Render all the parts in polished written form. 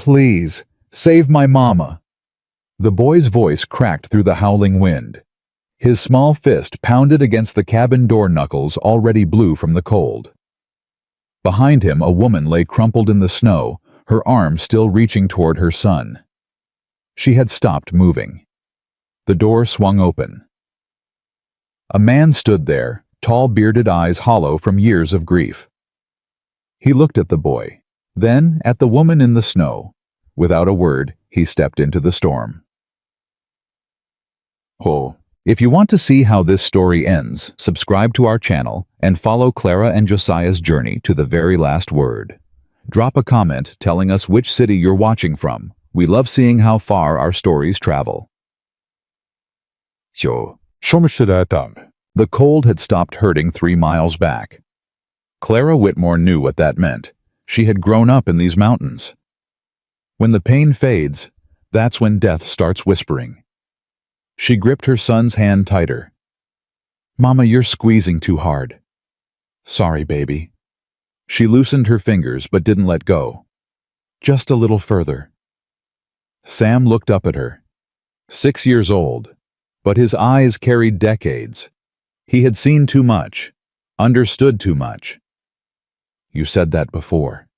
Please, save my mama." The boy's voice cracked through the howling wind. His small fist pounded against the cabin door knuckles already blue from the cold. Behind him, a woman lay crumpled in the snow, her arm still reaching toward her son. She had stopped moving. The door swung open. A man stood there, tall bearded eyes hollow from years of grief. He looked at the boy, then at the woman in the snow. Without a word, he stepped into the storm. Oh, if you want to see how this story ends, subscribe to our channel and follow Clara and Josiah's journey to the very last word. Drop a comment telling us which city you're watching from. We love seeing how far our stories travel. The cold had stopped hurting 3 miles back. Clara Whitmore knew what that meant. She had grown up in these mountains. When the pain fades, that's when death starts whispering. She gripped her son's hand tighter. "Mama, you're squeezing too hard." "Sorry, baby." She loosened her fingers but didn't let go. "Just a little further." Sam looked up at her. 6 years old, but his eyes carried decades. He had seen too much, understood too much. "You said that before,"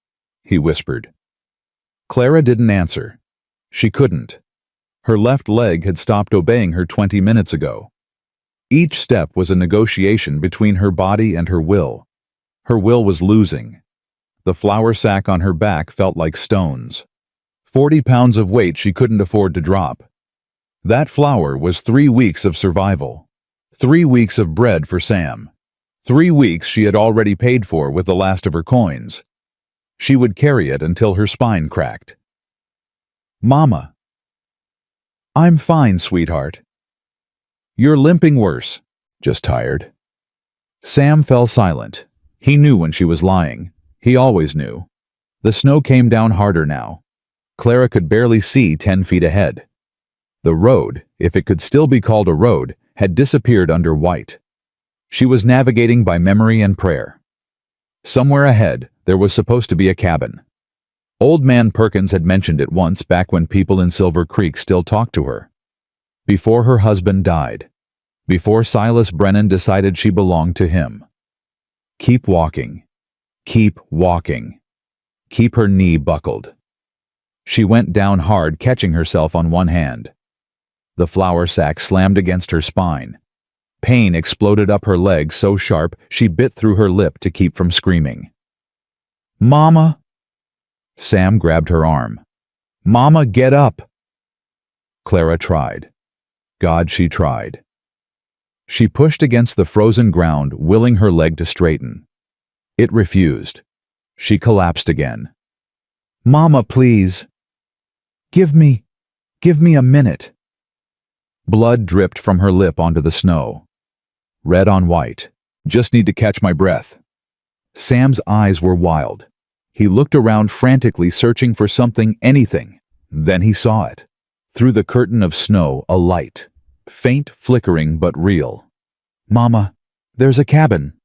he whispered. Clara didn't answer. She couldn't. Her left leg had stopped obeying her 20 minutes ago. Each step was a negotiation between her body and her will. Her will was losing. The flour sack on her back felt like stones. 40 pounds of weight she couldn't afford to drop. That flour was 3 weeks of survival. 3 weeks of bread for Sam. 3 weeks she had already paid for with the last of her coins. She would carry it until her spine cracked. "Mama." "I'm fine, sweetheart." "You're limping worse." "Just tired." Sam fell silent. He knew when she was lying. He always knew. The snow came down harder now. Clara could barely see 10 feet ahead. The road, if it could still be called a road, had disappeared under white. She was navigating by memory and prayer. Somewhere ahead, there was supposed to be a cabin. Old Man Perkins had mentioned it once back when people in Silver Creek still talked to her. Before her husband died. Before Silas Brennan decided she belonged to him. Keep walking. Keep walking. Keep her knee buckled. She went down hard, catching herself on one hand. The flour sack slammed against her spine. Pain exploded up her leg so sharp she bit through her lip to keep from screaming. "Mama!" Sam grabbed her arm. "Mama, get up!" Clara tried. God, she tried. She pushed against the frozen ground, willing her leg to straighten. It refused. She collapsed again. "Mama, please. Give me a minute." Blood dripped from her lip onto the snow. Red on white. "Just need to catch my breath." Sam's eyes were wild. He looked around frantically, searching for something, anything. Then he saw it. Through the curtain of snow, a light. Faint, flickering, but real. "Mama, there's a cabin."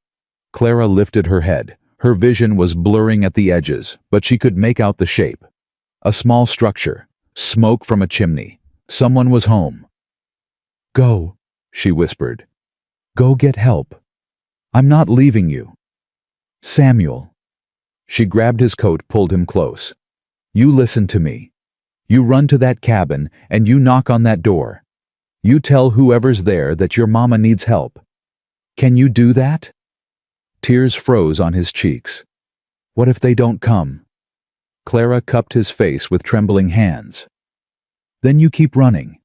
Clara lifted her head. Her vision was blurring at the edges, but she could make out the shape. A small structure. Smoke from a chimney. Someone was home. "Go," she whispered. "Go get help. I'm not leaving you. Samuel." She grabbed his coat, pulled him close. "You listen to me. You run to that cabin and you knock on that door. You tell whoever's there that your mama needs help. Can you do that?" Tears froze on his cheeks. "What if they don't come?" Clara cupped his face with trembling hands. "Then you keep running.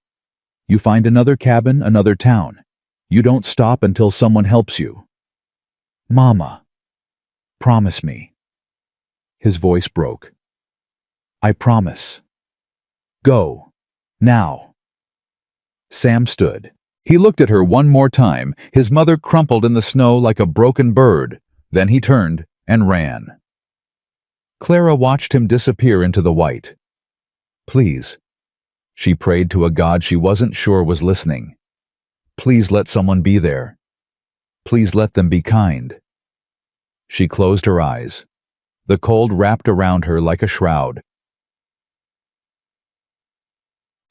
You find another cabin, another town. You don't stop until someone helps you. Mama, promise me." His voice broke. "I promise. Go. Now." Sam stood. He looked at her one more time, his mother crumpled in the snow like a broken bird. Then he turned and ran. Clara watched him disappear into the white. "Please." She prayed to a God she wasn't sure was listening. "Please let someone be there. Please let them be kind." She closed her eyes. The cold wrapped around her like a shroud.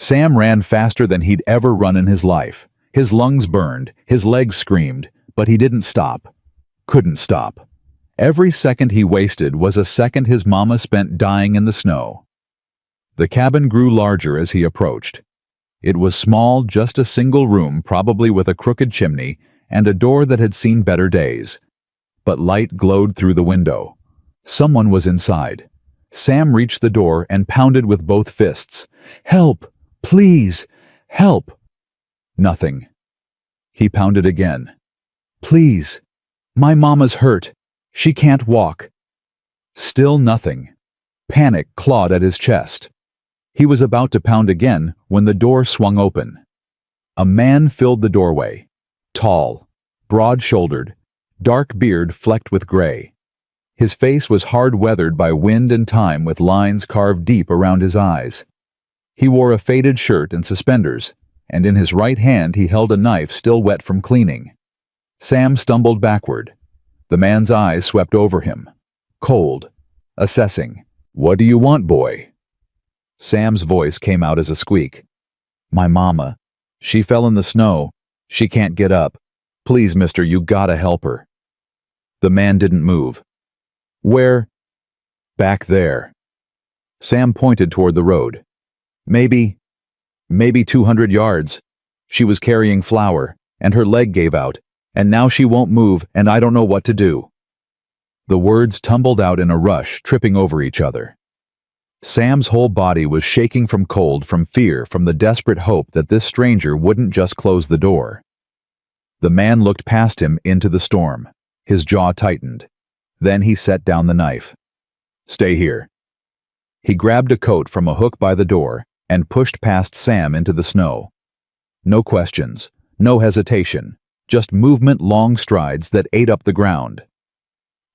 Sam ran faster than he'd ever run in his life. His lungs burned, his legs screamed, but he didn't stop. Couldn't stop. Every second he wasted was a second his mama spent dying in the snow. The cabin grew larger as he approached. It was small, just a single room, probably with a crooked chimney and a door that had seen better days. But light glowed through the window. Someone was inside. Sam reached the door and pounded with both fists. "Help! Please! Help!" Nothing. He pounded again. "Please! My mama's hurt. She can't walk." Still nothing. Panic clawed at his chest. He was about to pound again when the door swung open. A man filled the doorway. Tall, broad-shouldered, dark beard flecked with gray. His face was hard-weathered by wind and time with lines carved deep around his eyes. He wore a faded shirt and suspenders, and in his right hand he held a knife still wet from cleaning. Sam stumbled backward. The man's eyes swept over him. Cold. Assessing. "What do you want, boy?" Sam's voice came out as a squeak. "My mama. She fell in the snow. She can't get up. Please, mister, you gotta help her." The man didn't move. "Where?" "Back there." Sam pointed toward the road. Maybe 200 yards. She was carrying flour, and her leg gave out, and now she won't move, and I don't know what to do." The words tumbled out in a rush, tripping over each other. Sam's whole body was shaking from cold, from fear, from the desperate hope that this stranger wouldn't just close the door. The man looked past him into the storm. His jaw tightened. Then he set down the knife. "Stay here." He grabbed a coat from a hook by the door and pushed past Sam into the snow. No questions, no hesitation, just movement, long strides that ate up the ground.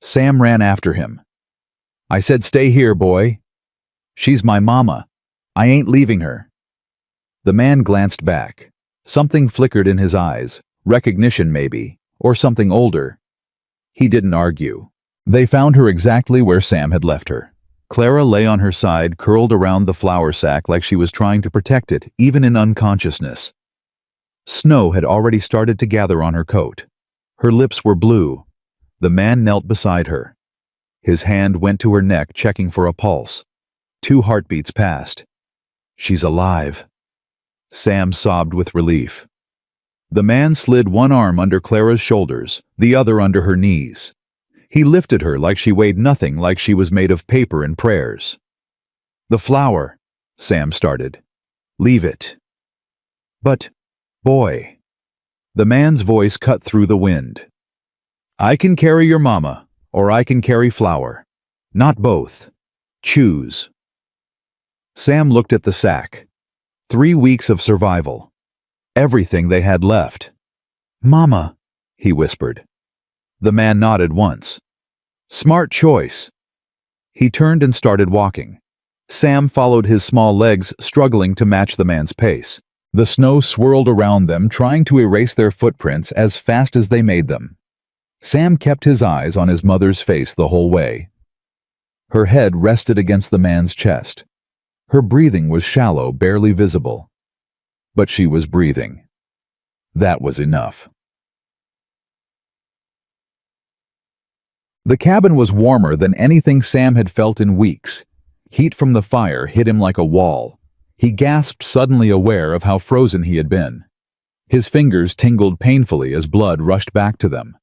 Sam ran after him. "I said stay here, boy. She's my mama. I ain't leaving her." The man glanced back. Something flickered in his eyes, recognition maybe, or something older. He didn't argue. They found her exactly where Sam had left her. Clara lay on her side, curled around the flour sack like she was trying to protect it, even in unconsciousness. Snow had already started to gather on her coat. Her lips were blue. The man knelt beside her. His hand went to her neck, checking for a pulse. 2 heartbeats passed. "She's alive." Sam sobbed with relief. The man slid one arm under Clara's shoulders, the other under her knees. He lifted her like she weighed nothing, like she was made of paper and prayers. "The flour," Sam started. "Leave it." "But, boy." The man's voice cut through the wind. "I can carry your mama, or I can carry flour. Not both. Choose." Sam looked at the sack. 3 weeks of survival. Everything they had left. "Mama," he whispered. The man nodded once. "Smart choice." He turned and started walking. Sam followed his small legs, struggling to match the man's pace. The snow swirled around them, trying to erase their footprints as fast as they made them. Sam kept his eyes on his mother's face the whole way. Her head rested against the man's chest. Her breathing was shallow, barely visible. But she was breathing. That was enough. The cabin was warmer than anything Sam had felt in weeks. Heat from the fire hit him like a wall. He gasped, suddenly aware of how frozen he had been. His fingers tingled painfully as blood rushed back to them.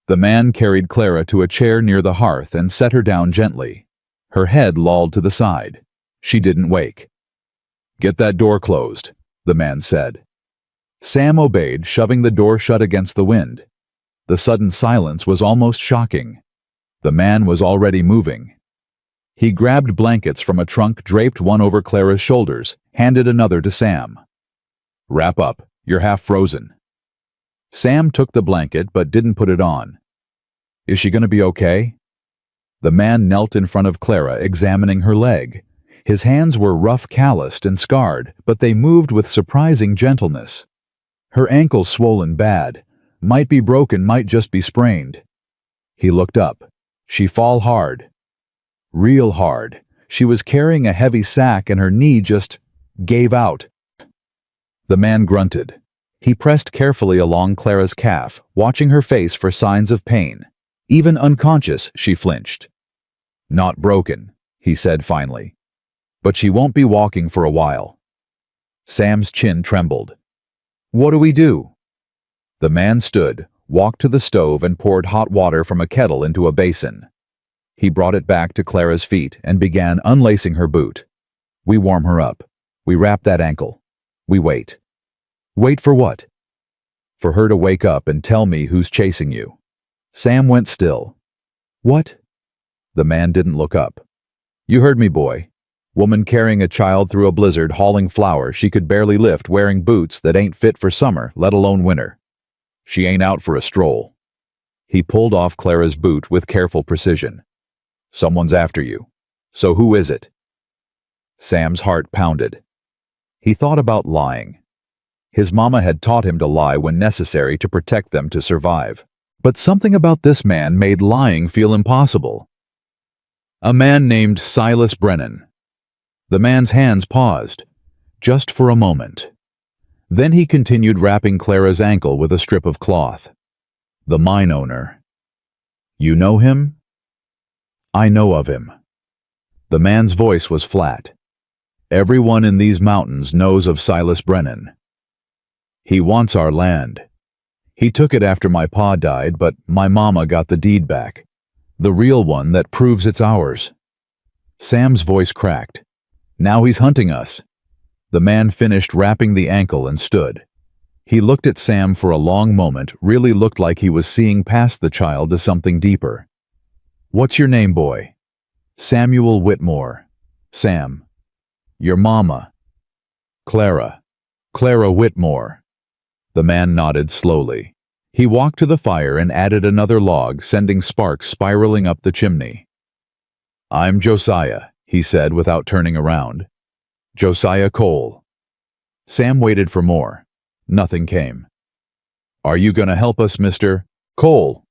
The man carried Clara to a chair near the hearth and set her down gently. Her head lolled to the side. She didn't wake. "Get that door closed," the man said. Sam obeyed, shoving the door shut against the wind. The sudden silence was almost shocking. The man was already moving. He grabbed blankets from a trunk, draped one over Clara's shoulders, handed another to Sam. "Wrap up. You're half frozen." Sam took the blanket but didn't put it on. "Is she going to be okay?" The man knelt in front of Clara, examining her leg. His hands were rough, calloused, and scarred, but they moved with surprising gentleness. Her ankle swollen bad. Might be broken, might just be sprained. He looked up. She fall hard. Real hard. She was carrying a heavy sack and her knee just gave out. The man grunted. He pressed carefully along Clara's calf, watching her face for signs of pain. Even unconscious, she flinched. "Not broken," he said finally. "But she won't be walking for a while." Sam's chin trembled. "What do we do?" The man stood, walked to the stove and poured hot water from a kettle into a basin. He brought it back to Clara's feet and began unlacing her boot. "We warm her up. We wrap that ankle. We wait." "Wait for what?" "For her to wake up and tell me who's chasing you." Sam went still. "What?" The man didn't look up. "You heard me, boy. Woman carrying a child through a blizzard, hauling flour she could barely lift, wearing boots that ain't fit for summer, let alone winter. She ain't out for a stroll." He pulled off Clara's boot with careful precision. "Someone's after you. So who is it?" Sam's heart pounded. He thought about lying. His mama had taught him to lie when necessary to protect them to survive. But something about this man made lying feel impossible. "A man named Silas Brennan." The man's hands paused, just for a moment. Then he continued wrapping Clara's ankle with a strip of cloth. "The mine owner." "You know him?" "I know of him." The man's voice was flat. "Everyone in these mountains knows of Silas Brennan. He wants our land. He took it after my pa died, but my mama got the deed back. The real one that proves it's ours." Sam's voice cracked. "Now he's hunting us." The man finished wrapping the ankle and stood. He looked at Sam for a long moment, really looked like he was seeing past the child to something deeper. "What's your name, boy?" "Samuel Whitmore." "Sam." "Your mama?" "Clara. Clara Whitmore." The man nodded slowly. He walked to the fire and added another log, sending sparks spiraling up the chimney. "I'm Josiah," he said without turning around. "Josiah Cole." Sam waited for more. Nothing came. "Are you going to help us, Mr. Cole?"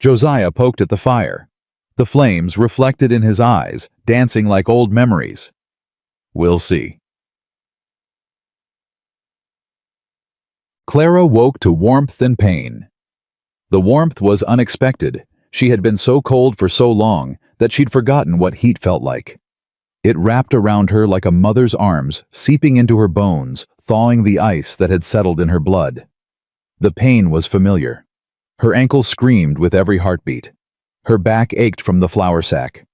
Josiah poked at the fire. The flames reflected in his eyes, dancing like old memories. "We'll see." Clara woke to warmth and pain. The warmth was unexpected. She had been so cold for so long that she'd forgotten what heat felt like. It wrapped around her like a mother's arms, seeping into her bones, thawing the ice that had settled in her blood. The pain was familiar. Her ankle screamed with every heartbeat. Her back ached from the flour sack.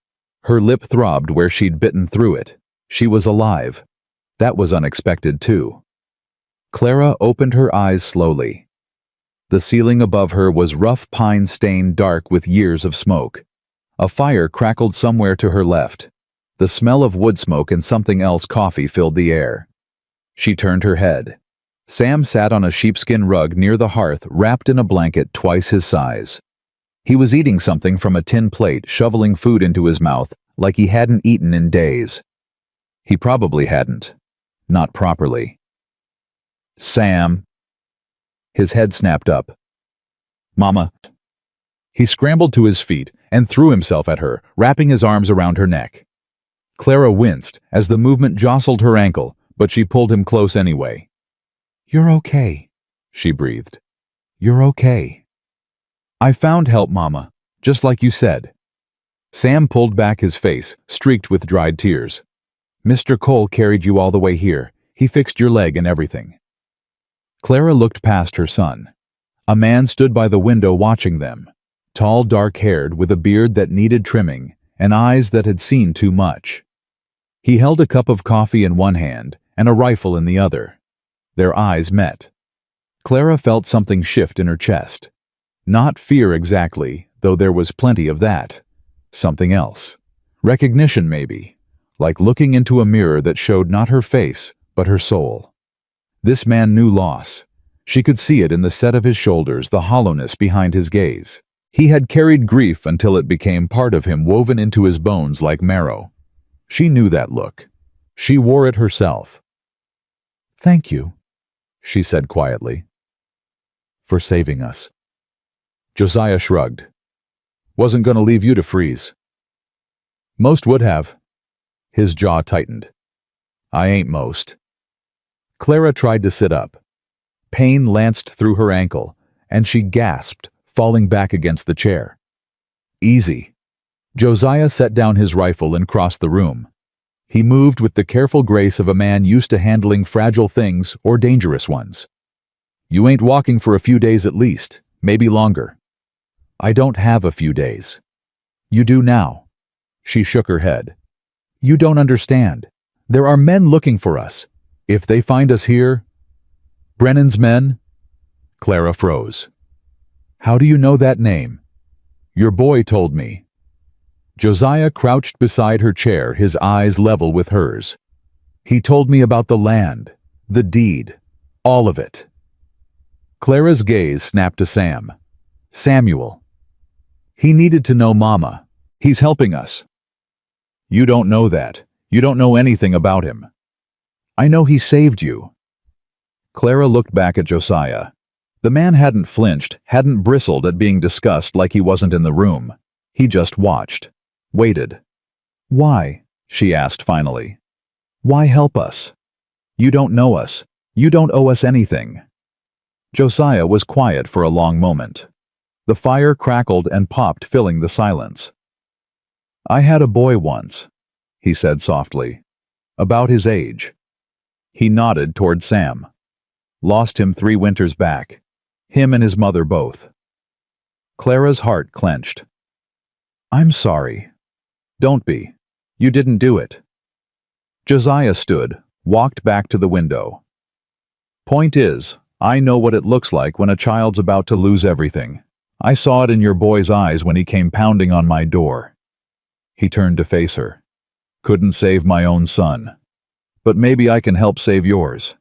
Her lip throbbed where she'd bitten through it. She was alive. That was unexpected, too. Clara opened her eyes slowly. The ceiling above her was rough pine stained dark with years of smoke. A fire crackled somewhere to her left. The smell of wood smoke and something else coffee filled the air. She turned her head. Sam sat on a sheepskin rug near the hearth, wrapped in a blanket twice his size. He was eating something from a tin plate, shoveling food into his mouth like he hadn't eaten in days. He probably hadn't. Not properly. "Sam." His head snapped up. "Mama." He scrambled to his feet and threw himself at her, wrapping his arms around her neck. Clara winced as the movement jostled her ankle, but she pulled him close anyway. "You're okay," she breathed. "You're okay." "I found help, Mama, just like you said." Sam pulled back his face, streaked with dried tears. "Mr. Cole carried you all the way here. He fixed your leg and everything." Clara looked past her son. A man stood by the window watching them, tall, dark-haired, with a beard that needed trimming and eyes that had seen too much. He held a cup of coffee in one hand and a rifle in the other. Their eyes met. Clara felt something shift in her chest. Not fear exactly, though there was plenty of that. Something else. Recognition, maybe, like looking into a mirror that showed not her face, but her soul. This man knew loss. She could see it in the set of his shoulders, the hollowness behind his gaze. He had carried grief until it became part of him, woven into his bones like marrow. She knew that look. She wore it herself. "Thank you," she said quietly, "for saving us." Josiah shrugged. "Wasn't going to leave you to freeze." "Most would have." His jaw tightened. "I ain't most." Clara tried to sit up. Pain lanced through her ankle, and she gasped, falling back against the chair. Easy. Josiah set down his rifle and crossed the room. He moved with the careful grace of a man used to handling fragile things or dangerous ones. You ain't walking for a few days at least, maybe longer. I don't have a few days. You do now. She shook her head. You don't understand. There are men looking for us. If they find us here... Brennan's men? Clara froze. How do you know that name? Your boy told me. Josiah crouched beside her chair, his eyes level with hers. He told me about the land, the deed, all of it. Clara's gaze snapped to Sam. Samuel. He needed to know Mama. He's helping us. You don't know that. You don't know anything about him. I know he saved you. Clara looked back at Josiah. The man hadn't flinched, hadn't bristled at being discussed like he wasn't in the room. He just watched. Waited. Why? She asked finally. Why help us? You don't know us. You don't owe us anything. Josiah was quiet for a long moment. The fire crackled and popped, filling the silence. I had a boy once, he said softly. About his age. He nodded toward Sam. Lost him 3 winters back. Him and his mother both. Clara's heart clenched. I'm sorry. Don't be. You didn't do it. Josiah stood, walked back to the window. Point is, I know what it looks like when a child's about to lose everything. I saw it in your boy's eyes when he came pounding on my door. He turned to face her. Couldn't save my own son. But maybe I can help save yours.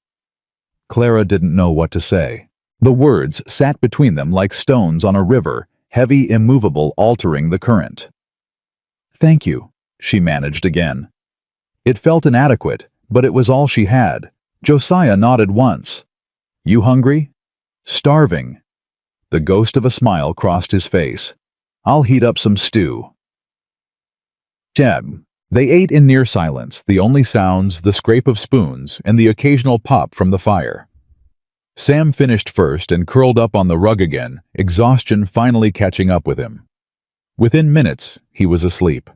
Clara didn't know what to say. The words sat between them like stones on a river, heavy, immovable, altering the current. Thank you, she managed again. It felt inadequate, but it was all she had. Josiah nodded once. You hungry? Starving. The ghost of a smile crossed his face. I'll heat up some stew. Jeb. They ate in near silence, the only sounds, the scrape of spoons, and the occasional pop from the fire. Sam finished first and curled up on the rug again, exhaustion finally catching up with him. Within minutes, he was asleep.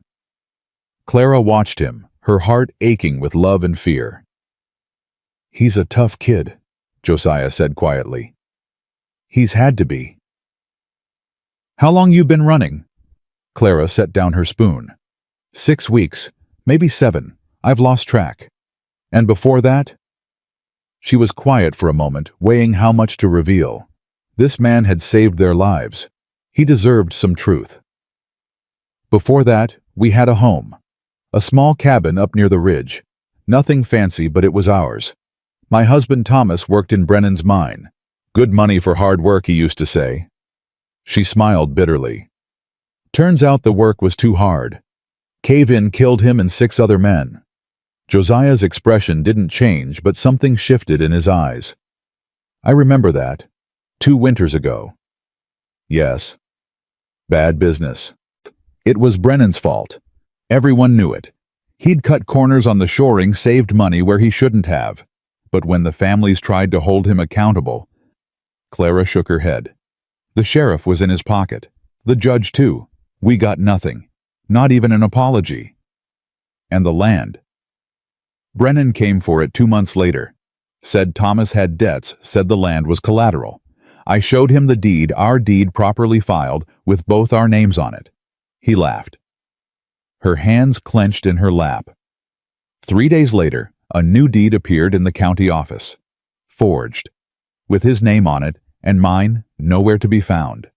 Clara watched him, her heart aching with love and fear. He's a tough kid, Josiah said quietly. He's had to be. How long you been running? Clara set down her spoon. 6 weeks, maybe 7. I've lost track. And before that? She was quiet for a moment, weighing how much to reveal. This man had saved their lives. He deserved some truth. Before that, we had a home. A small cabin up near the ridge. Nothing fancy, but it was ours. My husband Thomas worked in Brennan's mine. Good money for hard work, he used to say. She smiled bitterly. Turns out the work was too hard. Cave-in killed him and 6 other men. Josiah's expression didn't change, but something shifted in his eyes. I remember that. 2 winters ago. Yes. Bad business. It was Brennan's fault. Everyone knew it. He'd cut corners on the shoring, saved money where he shouldn't have. But when the families tried to hold him accountable... Clara shook her head. The sheriff was in his pocket. The judge, too. We got nothing. Not even an apology. And the land. Brennan came for it 2 months later. Said Thomas had debts, said the land was collateral. I showed him the deed, our deed properly filed, with both our names on it. He laughed. Her hands clenched in her lap. 3 days later, a new deed appeared in the county office. Forged. With his name on it, and mine nowhere to be found.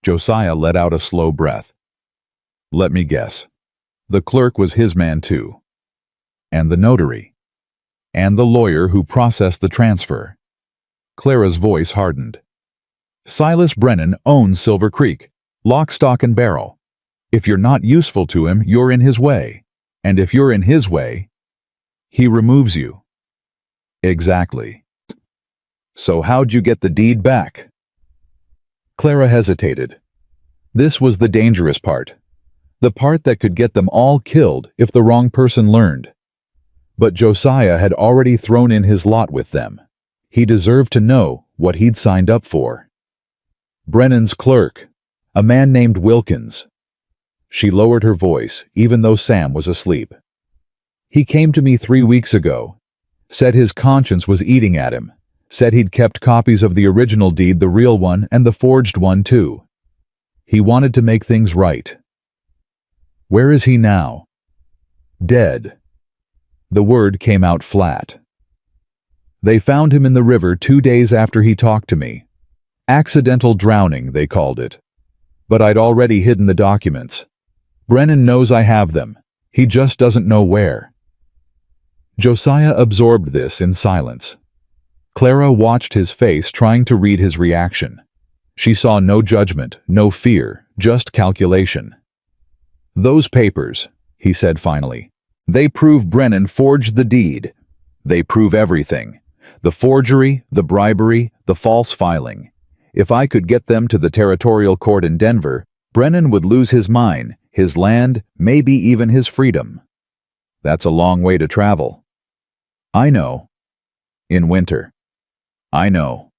Josiah let out a slow breath. Let me guess. The clerk was his man too. And the notary. And the lawyer who processed the transfer. Clara's voice hardened. Silas Brennan owns Silver Creek. Lock, stock, and barrel. If you're not useful to him, you're in his way. And if you're in his way, he removes you. Exactly. So how'd you get the deed back? Clara hesitated. This was the dangerous part. The part that could get them all killed if the wrong person learned. But Josiah had already thrown in his lot with them. He deserved to know what he'd signed up for. Brennan's clerk, a man named Wilkins. She lowered her voice, even though Sam was asleep. He came to me 3 weeks ago, said his conscience was eating at him, said he'd kept copies of the original deed, the real one, and the forged one too. He wanted to make things right. Where is he now? Dead. The word came out flat. They found him in the river 2 days after he talked to me. Accidental drowning, they called it. But I'd already hidden the documents. Brennan knows I have them. He just doesn't know where. Josiah absorbed this in silence. Clara watched his face, trying to read his reaction. She saw no judgment, no fear, just calculation. "Those papers," he said finally. "They prove Brennan forged the deed. They prove everything. The forgery, the bribery, the false filing. If I could get them to the territorial court in Denver, Brennan would lose his mine, his land, maybe even his freedom. That's a long way to travel. I know. In winter. I know.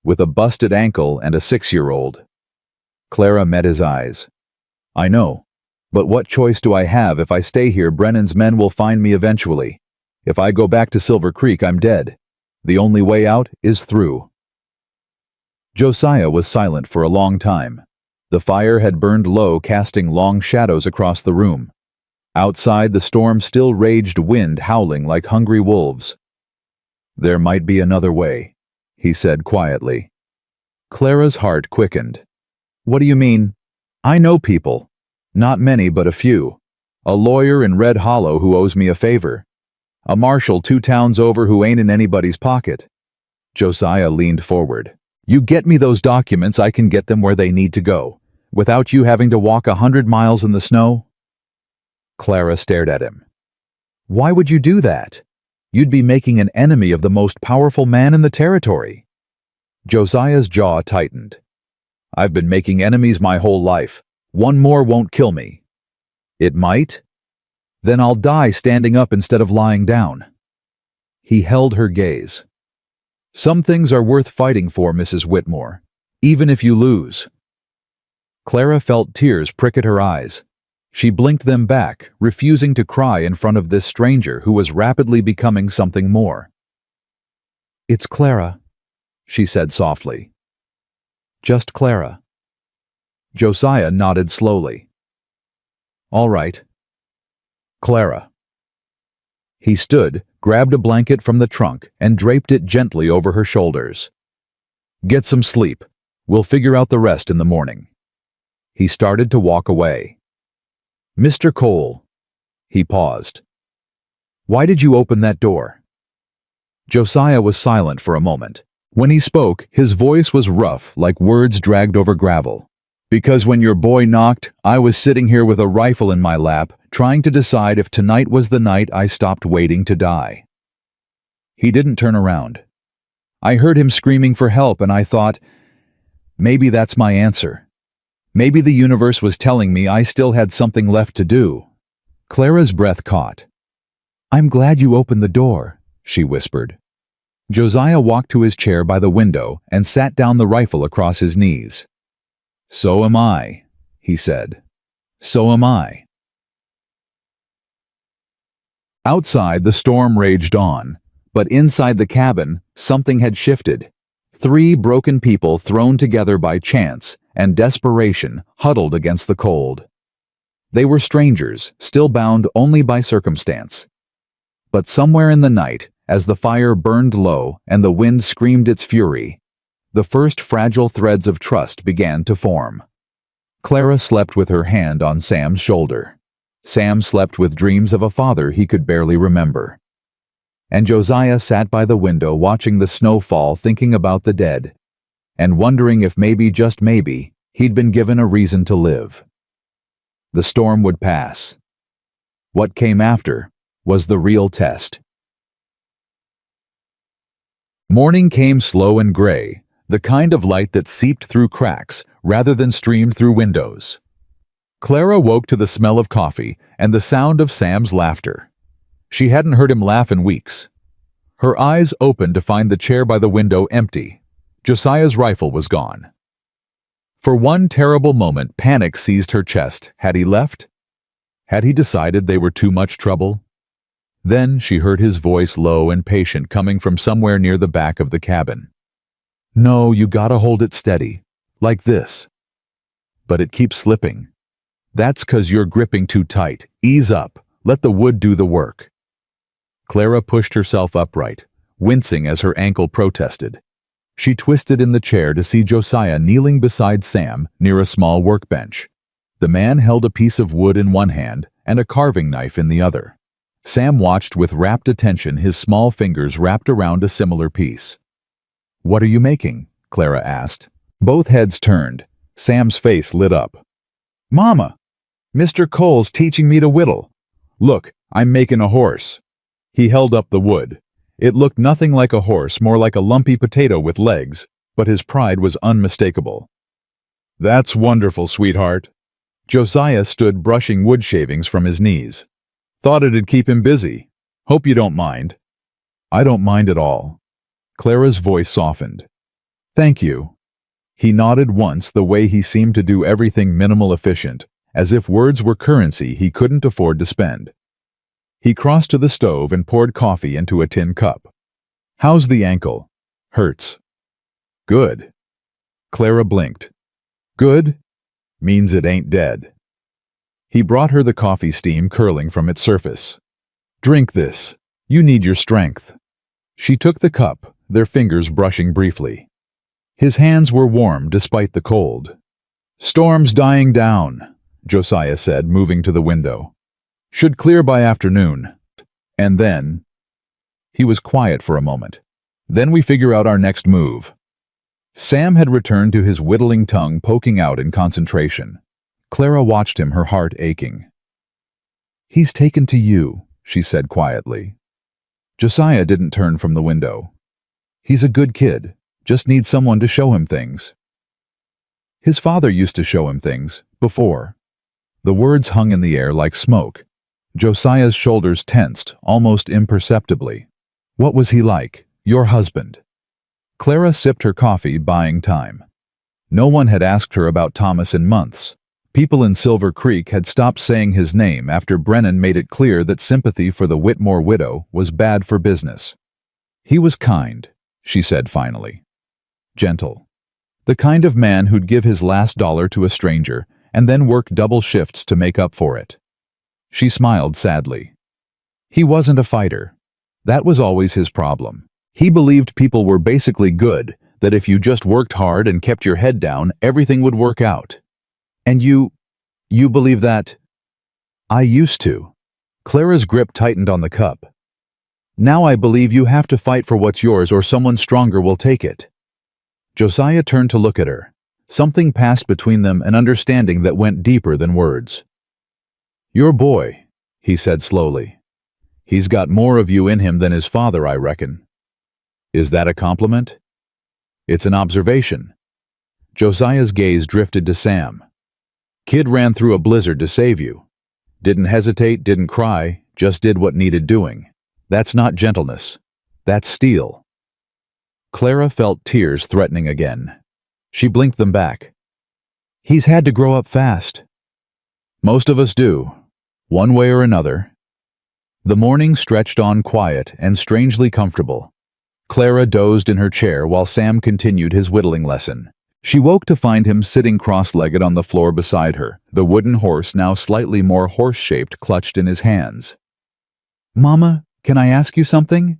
With a busted ankle and a 6-year-old. Clara met his eyes. I know. But what choice do I have? If I stay here, Brennan's men will find me eventually. If I go back to Silver Creek, I'm dead. The only way out is through." Josiah was silent for a long time. The fire had burned low, casting long shadows across the room. Outside, the storm still raged, wind howling like hungry wolves. "There might be another way," he said quietly. Clara's heart quickened. "What do you mean?" "I know people. Not many, but a few. A lawyer in Red Hollow who owes me a favor. A marshal 2 towns over who ain't in anybody's pocket." Josiah leaned forward. "You get me those documents, I can get them where they need to go, without you having to walk 100 miles in the snow?" Clara stared at him. "Why would you do that? You'd be making an enemy of the most powerful man in the territory." Josiah's jaw tightened. "I've been making enemies my whole life. One more won't kill me." "It might? Then I'll die standing up instead of lying down." He held her gaze. "Some things are worth fighting for, Mrs. Whitmore, even if you lose." Clara felt tears prick at her eyes. She blinked them back, refusing to cry in front of this stranger who was rapidly becoming something more. "It's Clara," she said softly. "Just Clara." Josiah nodded slowly. "All right. Clara." He stood, grabbed a blanket from the trunk, and draped it gently over her shoulders. "Get some sleep. We'll figure out the rest in the morning." He started to walk away. "Mr. Cole." He paused. "Why did you open that door?" Josiah was silent for a moment. When he spoke, his voice was rough, like words dragged over gravel. "Because when your boy knocked, I was sitting here with a rifle in my lap, trying to decide if tonight was the night I stopped waiting to die." He didn't turn around. "I heard him screaming for help, and I thought, maybe that's my answer. Maybe the universe was telling me I still had something left to do." Clara's breath caught. "I'm glad you opened the door," she whispered. Josiah walked to his chair by the window and sat down, the rifle across his knees. "So am I," he said. "So am I." Outside, the storm raged on, but inside the cabin, something had shifted. 3 broken people thrown together by chance and desperation huddled against the cold. They were strangers, still bound only by circumstance. But somewhere in the night, as the fire burned low and the wind screamed its fury, the first fragile threads of trust began to form. Clara slept with her hand on Sam's shoulder. Sam slept with dreams of a father he could barely remember. And Josiah sat by the window watching the snow fall, thinking about the dead, and wondering if maybe, just maybe, he'd been given a reason to live. The storm would pass. What came after was the real test. Morning came slow and gray, the kind of light that seeped through cracks rather than streamed through windows. Clara woke to the smell of coffee and the sound of Sam's laughter. She hadn't heard him laugh in weeks. Her eyes opened to find the chair by the window empty. Josiah's rifle was gone. For one terrible moment, panic seized her chest. Had he left? Had he decided they were too much trouble? Then she heard his voice, low and patient, coming from somewhere near the back of the cabin. "No, you gotta hold it steady. Like this. But it keeps slipping. That's 'cause you're gripping too tight. Ease up. Let the wood do the work." Clara pushed herself upright, wincing as her ankle protested. She twisted in the chair to see Josiah kneeling beside Sam near a small workbench. The man held a piece of wood in one hand and a carving knife in the other. Sam watched with rapt attention, his small fingers wrapped around a similar piece. "What are you making?" Clara asked. Both heads turned. Sam's face lit up. "Mama! Mr. Cole's teaching me to whittle. Look, I'm making a horse." He held up the wood. It looked nothing like a horse, more like a lumpy potato with legs, but his pride was unmistakable. "That's wonderful, sweetheart." Josiah stood brushing wood shavings from his knees. "Thought it'd keep him busy. Hope you don't mind." "I don't mind at all." Clara's voice softened. "Thank you." He nodded once, the way he seemed to do everything minimal efficient, as if words were currency he couldn't afford to spend. He crossed to the stove and poured coffee into a tin cup. "How's the ankle?" "Hurts." "Good." Clara blinked. "Good? Means it ain't dead." He brought her the coffee, steam curling from its surface. "Drink this. You need your strength." She took the cup, their fingers brushing briefly. His hands were warm despite the cold. "Storm's dying down," Josiah said, moving to the window. "Should clear by afternoon. And then—" He was quiet for a moment. "Then we figure out our next move." Sam had returned to his whittling tongue poking out in concentration. Clara watched him, her heart aching. "He's taken to you," she said quietly. Josiah didn't turn from the window. "He's a good kid. Just needs someone to show him things." His father used to show him things, before. The words hung in the air like smoke. Josiah's shoulders tensed, almost imperceptibly. "What was he like, your husband?" Clara sipped her coffee, buying time. No one had asked her about Thomas in months. People in Silver Creek had stopped saying his name after Brennan made it clear that sympathy for the Whitmore widow was bad for business. "He was kind," she said finally. "Gentle. The kind of man who'd give his last dollar to a stranger and then work double shifts to make up for it." She smiled sadly. "He wasn't a fighter. That was always his problem. He believed people were basically good, that if you just worked hard and kept your head down, everything would work out." "And you believe that?" "I used to." Clara's grip tightened on the cup. "Now I believe you have to fight for what's yours or someone stronger will take it." Josiah turned to look at her. Something passed between them, an understanding that went deeper than words. "Your boy," he said slowly. "He's got more of you in him than his father, I reckon." "Is that a compliment?" "It's an observation." Josiah's gaze drifted to Sam. "Kid ran through a blizzard to save you. Didn't hesitate, didn't cry, just did what needed doing. That's not gentleness. That's steel." Clara felt tears threatening again. She blinked them back. "He's had to grow up fast." "Most of us do, one way or another." The morning stretched on quiet and strangely comfortable. Clara dozed in her chair while Sam continued his whittling lesson. She woke to find him sitting cross-legged on the floor beside her, the wooden horse, now slightly more horse-shaped, clutched in his hands. "Mama, can I ask you something?"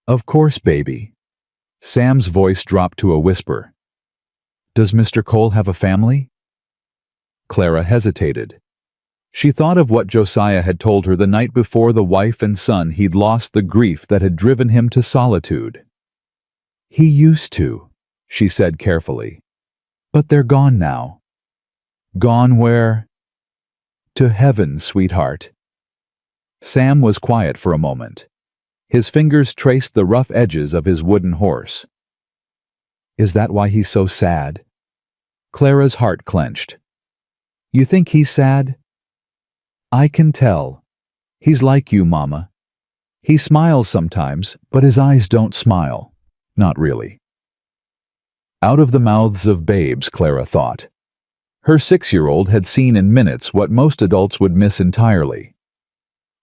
"Of course, baby." Sam's voice dropped to a whisper. "Does Mr. Cole have a family?" Clara hesitated. She thought of what Josiah had told her the night before, the wife and son he'd lost, the grief that had driven him to solitude. "He used to," she said carefully. "But they're gone now." "Gone where?" "To heaven, sweetheart." Sam was quiet for a moment. His fingers traced the rough edges of his wooden horse. "Is that why he's so sad?" Clara's heart clenched. "You think he's sad?" "I can tell. He's like you, Mama. He smiles sometimes, but his eyes don't smile. Not really. Out of the mouths of babes, Clara thought. Her 6-year-old had seen in minutes what most adults would miss entirely.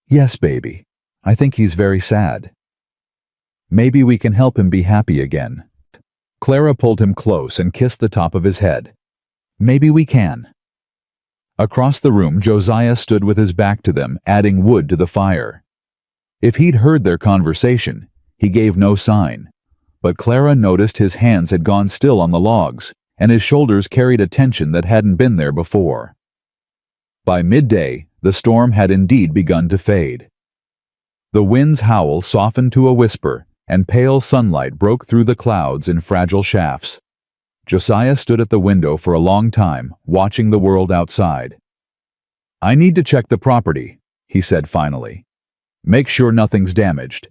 Yes, baby. I think he's very sad. Maybe we can help him be happy again. Clara pulled him close and kissed the top of his head. Maybe we can. Across the room, Josiah stood with his back to them, adding wood to the fire. If he'd heard their conversation, he gave no sign, but Clara noticed his hands had gone still on the logs, and his shoulders carried a tension that hadn't been there before. By midday, the storm had indeed begun to fade. The wind's howl softened to a whisper, and pale sunlight broke through the clouds in fragile shafts. Josiah stood at the window for a long time, watching the world outside. I need to check the property, he said finally. Make sure nothing's damaged.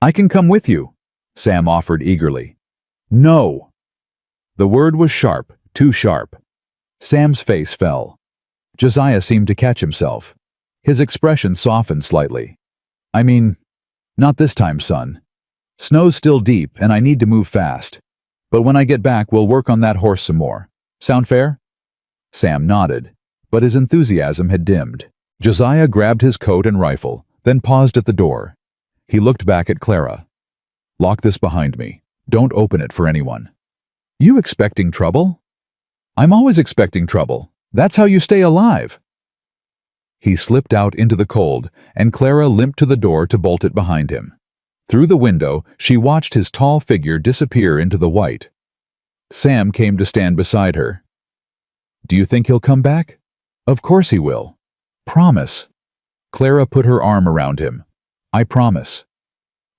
I can come with you, Sam offered eagerly. No! The word was sharp, too sharp. Sam's face fell. Josiah seemed to catch himself. His expression softened slightly. I mean, not this time, son. Snow's still deep and I need to move fast. But when I get back, we'll work on that horse some more. Sound fair? Sam nodded, but his enthusiasm had dimmed. Josiah grabbed his coat and rifle, then paused at the door. He looked back at Clara. Lock this behind me. Don't open it for anyone. You expecting trouble? I'm always expecting trouble. That's how you stay alive. He slipped out into the cold, and Clara limped to the door to bolt it behind him. Through the window, she watched his tall figure disappear into the white. Sam came to stand beside her. Do you think he'll come back? Of course he will. Promise. Clara put her arm around him. I promise.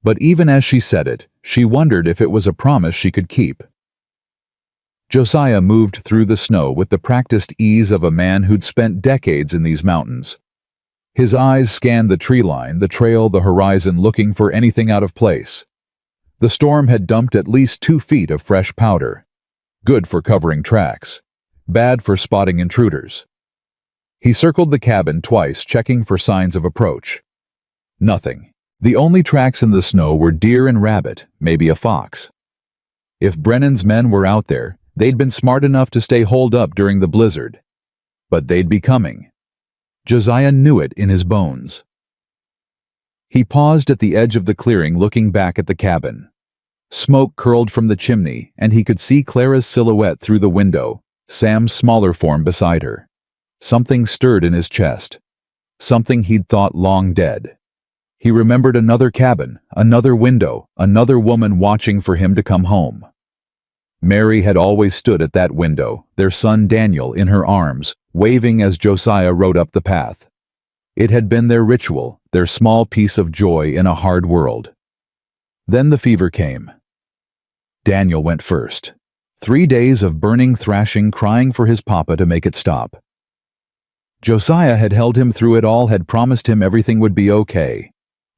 But even as she said it, she wondered if it was a promise she could keep. Josiah moved through the snow with the practiced ease of a man who'd spent decades in these mountains. His eyes scanned the tree line, the trail, the horizon, looking for anything out of place. The storm had dumped at least 2 feet of fresh powder. Good for covering tracks. Bad for spotting intruders. He circled the cabin twice, checking for signs of approach. Nothing. The only tracks in the snow were deer and rabbit, maybe a fox. If Brennan's men were out there, they'd been smart enough to stay holed up during the blizzard. But they'd be coming. Josiah knew it in his bones. He paused at the edge of the clearing, looking back at the cabin. Smoke curled from the chimney, and he could see Clara's silhouette through the window, Sam's smaller form beside her. Something stirred in his chest. Something he'd thought long dead. He remembered another cabin, another window, another woman watching for him to come home. Mary had always stood at that window, their son Daniel in her arms, waving as Josiah rode up the path. It had been their ritual, their small piece of joy in a hard world. Then the fever came. Daniel went first. 3 days of burning, thrashing, crying for his papa to make it stop. Josiah had held him through it all, had promised him everything would be okay,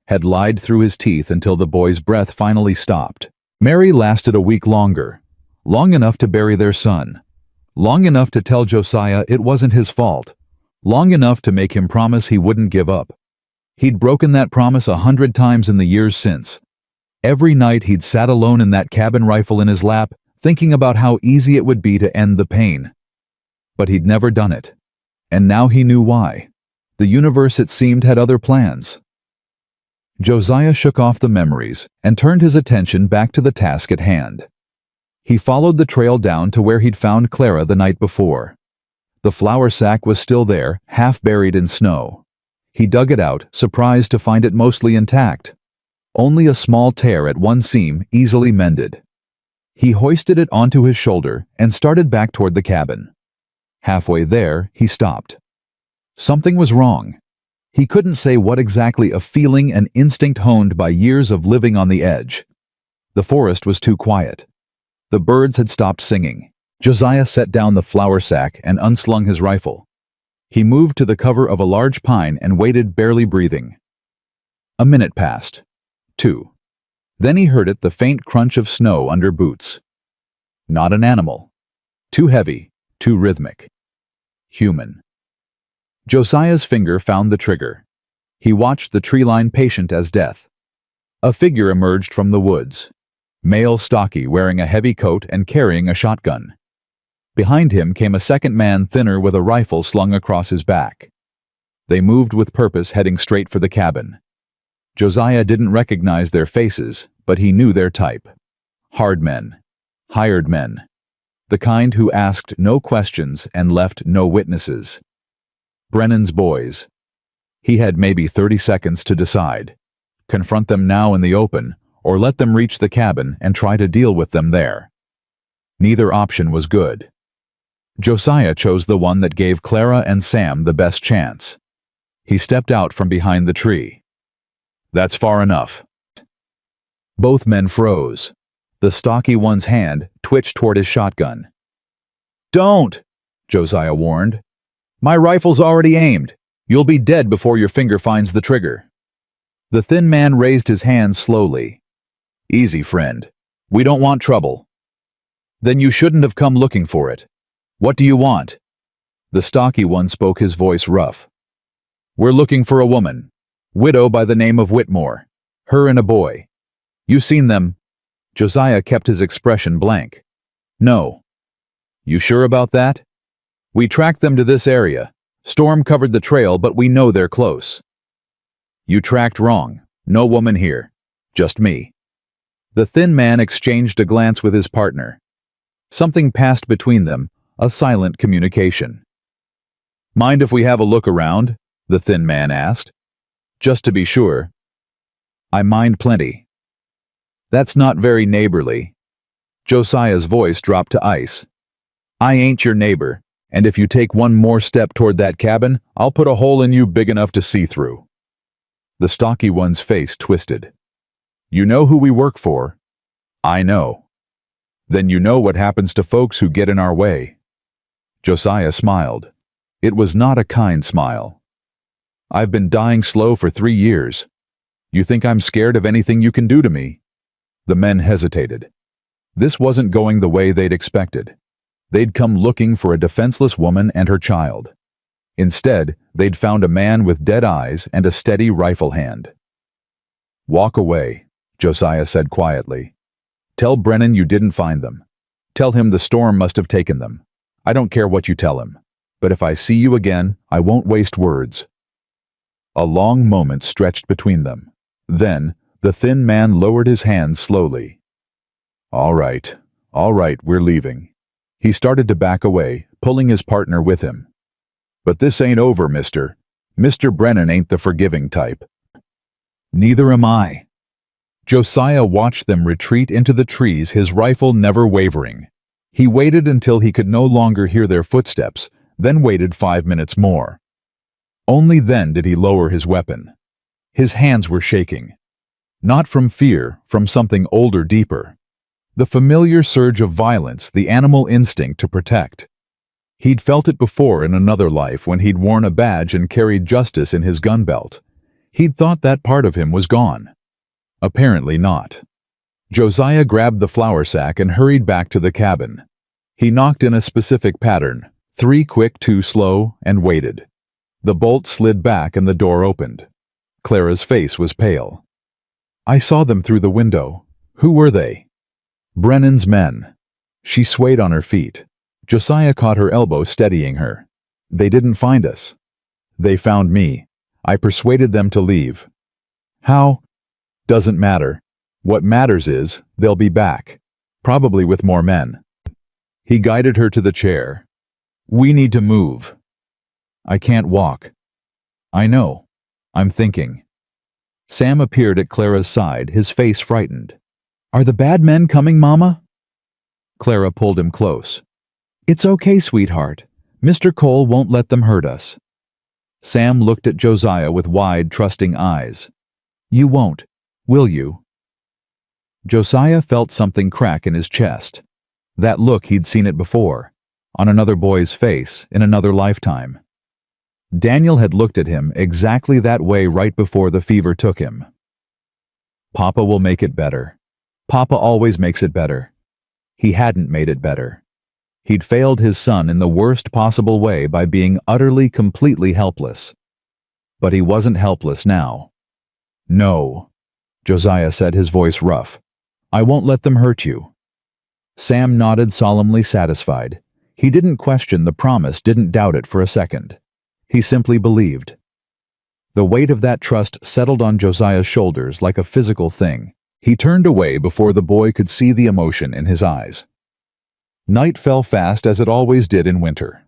had lied through his teeth until the boy's breath finally stopped. Mary lasted a week longer. Long enough to bury their son. Long enough to tell Josiah it wasn't his fault. Long enough to make him promise he wouldn't give up. He'd broken that promise 100 times in the years since. Every night he'd sat alone in that cabin, rifle in his lap, thinking about how easy it would be to end the pain. But he'd never done it. And now he knew why. The universe, it seemed, had other plans. Josiah shook off the memories and turned his attention back to the task at hand. He followed the trail down to where he'd found Clara the night before. The flour sack was still there, half buried in snow. He dug it out, surprised to find it mostly intact. Only a small tear at one seam, easily mended. He hoisted it onto his shoulder and started back toward the cabin. Halfway there, he stopped. Something was wrong. He couldn't say what exactly, a feeling, an instinct honed by years of living on the edge. The forest was too quiet. The birds had stopped singing. Josiah set down the flour sack and unslung his rifle. He moved to the cover of a large pine and waited, barely breathing. A minute passed. 2. Then he heard it, the faint crunch of snow under boots. Not an animal. Too heavy, too rhythmic. Human. Josiah's finger found the trigger. He watched the tree line patient as death. A figure emerged from the woods. Male stocky, wearing a heavy coat and carrying a shotgun. Behind him came a second man, thinner, with a rifle slung across his back. They moved with purpose, heading straight for the cabin. Josiah didn't recognize their faces, but he knew their type. Hard men. Hired men. The kind who asked no questions and left no witnesses. Brennan's boys. He had maybe 30 seconds to decide. Confront them now in the open, or let them reach the cabin and try to deal with them there. Neither option was good. Josiah chose the one that gave Clara and Sam the best chance. He stepped out from behind the tree. "That's far enough." Both men froze. The stocky one's hand twitched toward his shotgun. "Don't!" Josiah warned. "My rifle's already aimed. You'll be dead before your finger finds the trigger." The thin man raised his hand slowly. "Easy, friend. We don't want trouble." "Then you shouldn't have come looking for it. What do you want?" The stocky one spoke, his voice rough. "We're looking for a woman. Widow by the name of Whitmore. Her and a boy. You seen them?" Josiah kept his expression blank. "No." "You sure about that?" "We tracked them to this area. Storm covered the trail, but we know they're close." "You tracked wrong. No woman here. Just me." The thin man exchanged a glance with his partner. Something passed between them, a silent communication. "Mind if we have a look around?" the thin man asked. "Just to be sure." "I mind plenty." "That's not very neighborly." Josiah's voice dropped to ice. "I ain't your neighbor, and if you take one more step toward that cabin, I'll put a hole in you big enough to see through." The stocky one's face twisted. "You know who we work for?" "I know." "Then you know what happens to folks who get in our way." Josiah smiled. It was not a kind smile. "I've been dying slow for 3 years. You think I'm scared of anything you can do to me?" The men hesitated. This wasn't going the way they'd expected. They'd come looking for a defenseless woman and her child. Instead, they'd found a man with dead eyes and a steady rifle hand. "Walk away," Josiah said quietly. "Tell Brennan you didn't find them. Tell him the storm must have taken them. I don't care what you tell him. But if I see you again, I won't waste words." A long moment stretched between them. Then, the thin man lowered his hands slowly. All right, we're leaving." He started to back away, pulling his partner with him. "But this ain't over, mister. Mr. Brennan ain't the forgiving type." "Neither am I." Josiah watched them retreat into the trees, his rifle never wavering. He waited until he could no longer hear their footsteps, then waited 5 minutes more. Only then did he lower his weapon. His hands were shaking. Not from fear, from something older, deeper. The familiar surge of violence, the animal instinct to protect. He'd felt it before in another life when he'd worn a badge and carried justice in his gun belt. He'd thought that part of him was gone. Apparently not. Josiah grabbed the flour sack and hurried back to the cabin. He knocked in a specific pattern, 3 quick, 2 slow, and waited. The bolt slid back and the door opened. Clara's face was pale. "I saw them through the window. Who were they?" "Brennan's men." She swayed on her feet. Josiah caught her elbow, steadying her. "They didn't find us." "They found me. I persuaded them to leave." "How?" "Doesn't matter. What matters is, they'll be back. Probably with more men." He guided her to the chair. "We need to move." "I can't walk." "I know. I'm thinking." Sam appeared at Clara's side, his face frightened. "Are the bad men coming, Mama?" Clara pulled him close. "It's okay, sweetheart. Mr. Cole won't let them hurt us." Sam looked at Josiah with wide, trusting eyes. "You won't, will you?" Josiah felt something crack in his chest. That look, he'd seen it before, on another boy's face, in another lifetime. Daniel had looked at him exactly that way right before the fever took him. Papa will make it better. Papa always makes it better. He hadn't made it better. He'd failed his son in the worst possible way by being utterly, completely helpless. But he wasn't helpless now. "No," Josiah said, his voice rough. "I won't let them hurt you." Sam nodded, solemnly satisfied. He didn't question the promise, didn't doubt it for a second. He simply believed. The weight of that trust settled on Josiah's shoulders like a physical thing. He turned away before the boy could see the emotion in his eyes. Night fell fast, as it always did in winter.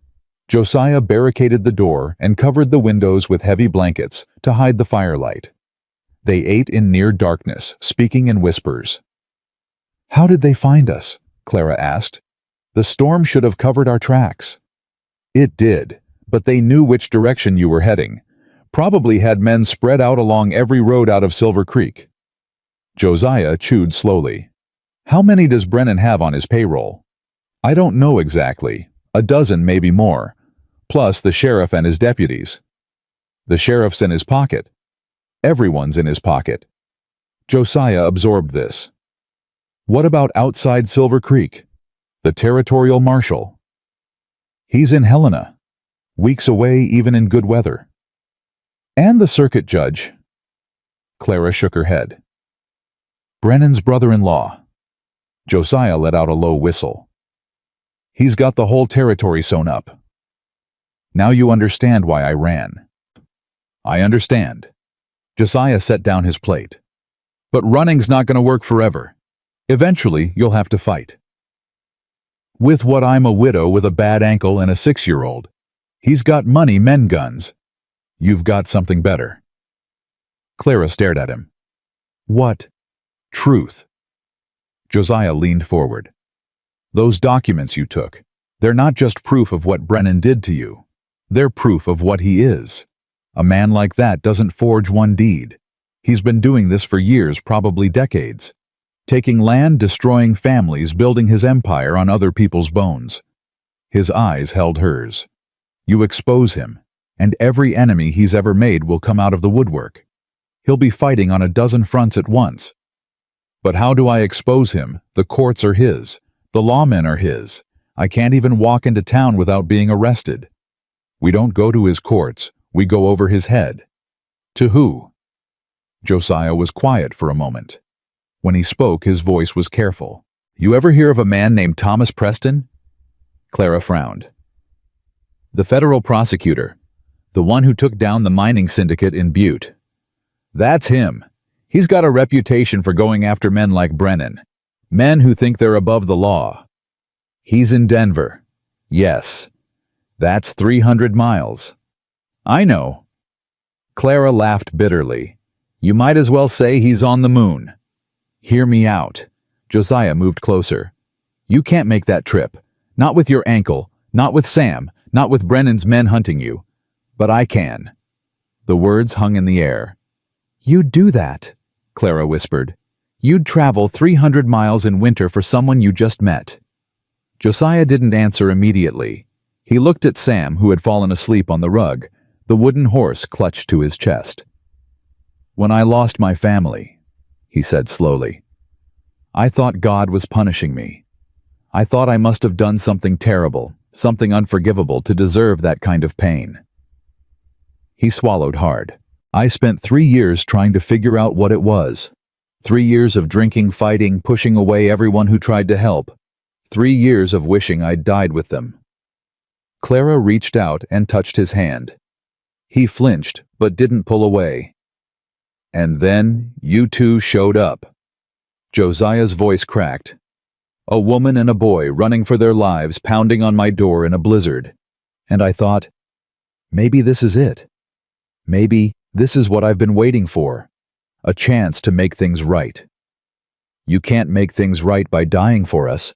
Josiah barricaded the door and covered the windows with heavy blankets to hide the firelight. They ate in near darkness, speaking in whispers. "How did they find us?" Clara asked. "The storm should have covered our tracks." "It did, but they knew which direction you were heading. Probably had men spread out along every road out of Silver Creek." Josiah chewed slowly. "How many does Brennan have on his payroll?" "I don't know exactly. A dozen, maybe more. Plus the sheriff and his deputies." "The sheriff's in his pocket." "Everyone's in his pocket." Josiah absorbed this. "What about outside Silver Creek? The territorial marshal?" "He's in Helena. Weeks away even in good weather." "And the circuit judge?" Clara shook her head. "Brennan's brother-in-law." Josiah let out a low whistle. "He's got the whole territory sewn up." "Now you understand why I ran." "I understand." Josiah set down his plate. "But running's not going to work forever. Eventually, you'll have to fight." "With what? I'm a widow with a bad ankle and a 6-year-old. He's got money, men guns. You've got something better." Clara stared at him. "What?" "Truth." Josiah leaned forward. "Those documents you took, they're not just proof of what Brennan did to you. They're proof of what he is. A man like that doesn't forge one deed. He's been doing this for years, probably decades. Taking land, destroying families, building his empire on other people's bones." His eyes held hers. "You expose him, and every enemy he's ever made will come out of the woodwork. He'll be fighting on a dozen fronts at once." "But how do I expose him? The courts are his. The lawmen are his. I can't even walk into town without being arrested." "We don't go to his courts. We go over his head." "To who?" Josiah was quiet for a moment. When he spoke, his voice was careful. "You ever hear of a man named Thomas Preston?" Clara frowned. "The federal prosecutor. The one who took down the mining syndicate in Butte." "That's him. He's got a reputation for going after men like Brennan. Men who think they're above the law. He's in Denver." "Yes. That's 300 miles. "I know." Clara laughed bitterly. "You might as well say he's on the moon." "Hear me out." Josiah moved closer. "You can't make that trip. Not with your ankle, not with Sam, not with Brennan's men hunting you. But I can." The words hung in the air. "You'd do that," Clara whispered. "You'd travel 300 miles in winter for someone you just met." Josiah didn't answer immediately. He looked at Sam, who had fallen asleep on the rug, the wooden horse clutched to his chest. "When I lost my family," he said slowly, "I thought God was punishing me. I thought I must have done something terrible, something unforgivable to deserve that kind of pain." He swallowed hard. "I spent 3 years trying to figure out what it was. 3 years of drinking, fighting, pushing away everyone who tried to help. 3 years of wishing I'd died with them." Clara reached out and touched his hand. He flinched, but didn't pull away. "And then you two showed up." Josiah's voice cracked. "A woman and a boy running for their lives, pounding on my door in a blizzard. And I thought, maybe this is it. Maybe this is what I've been waiting for. A chance to make things right. You can't make things right by dying for us."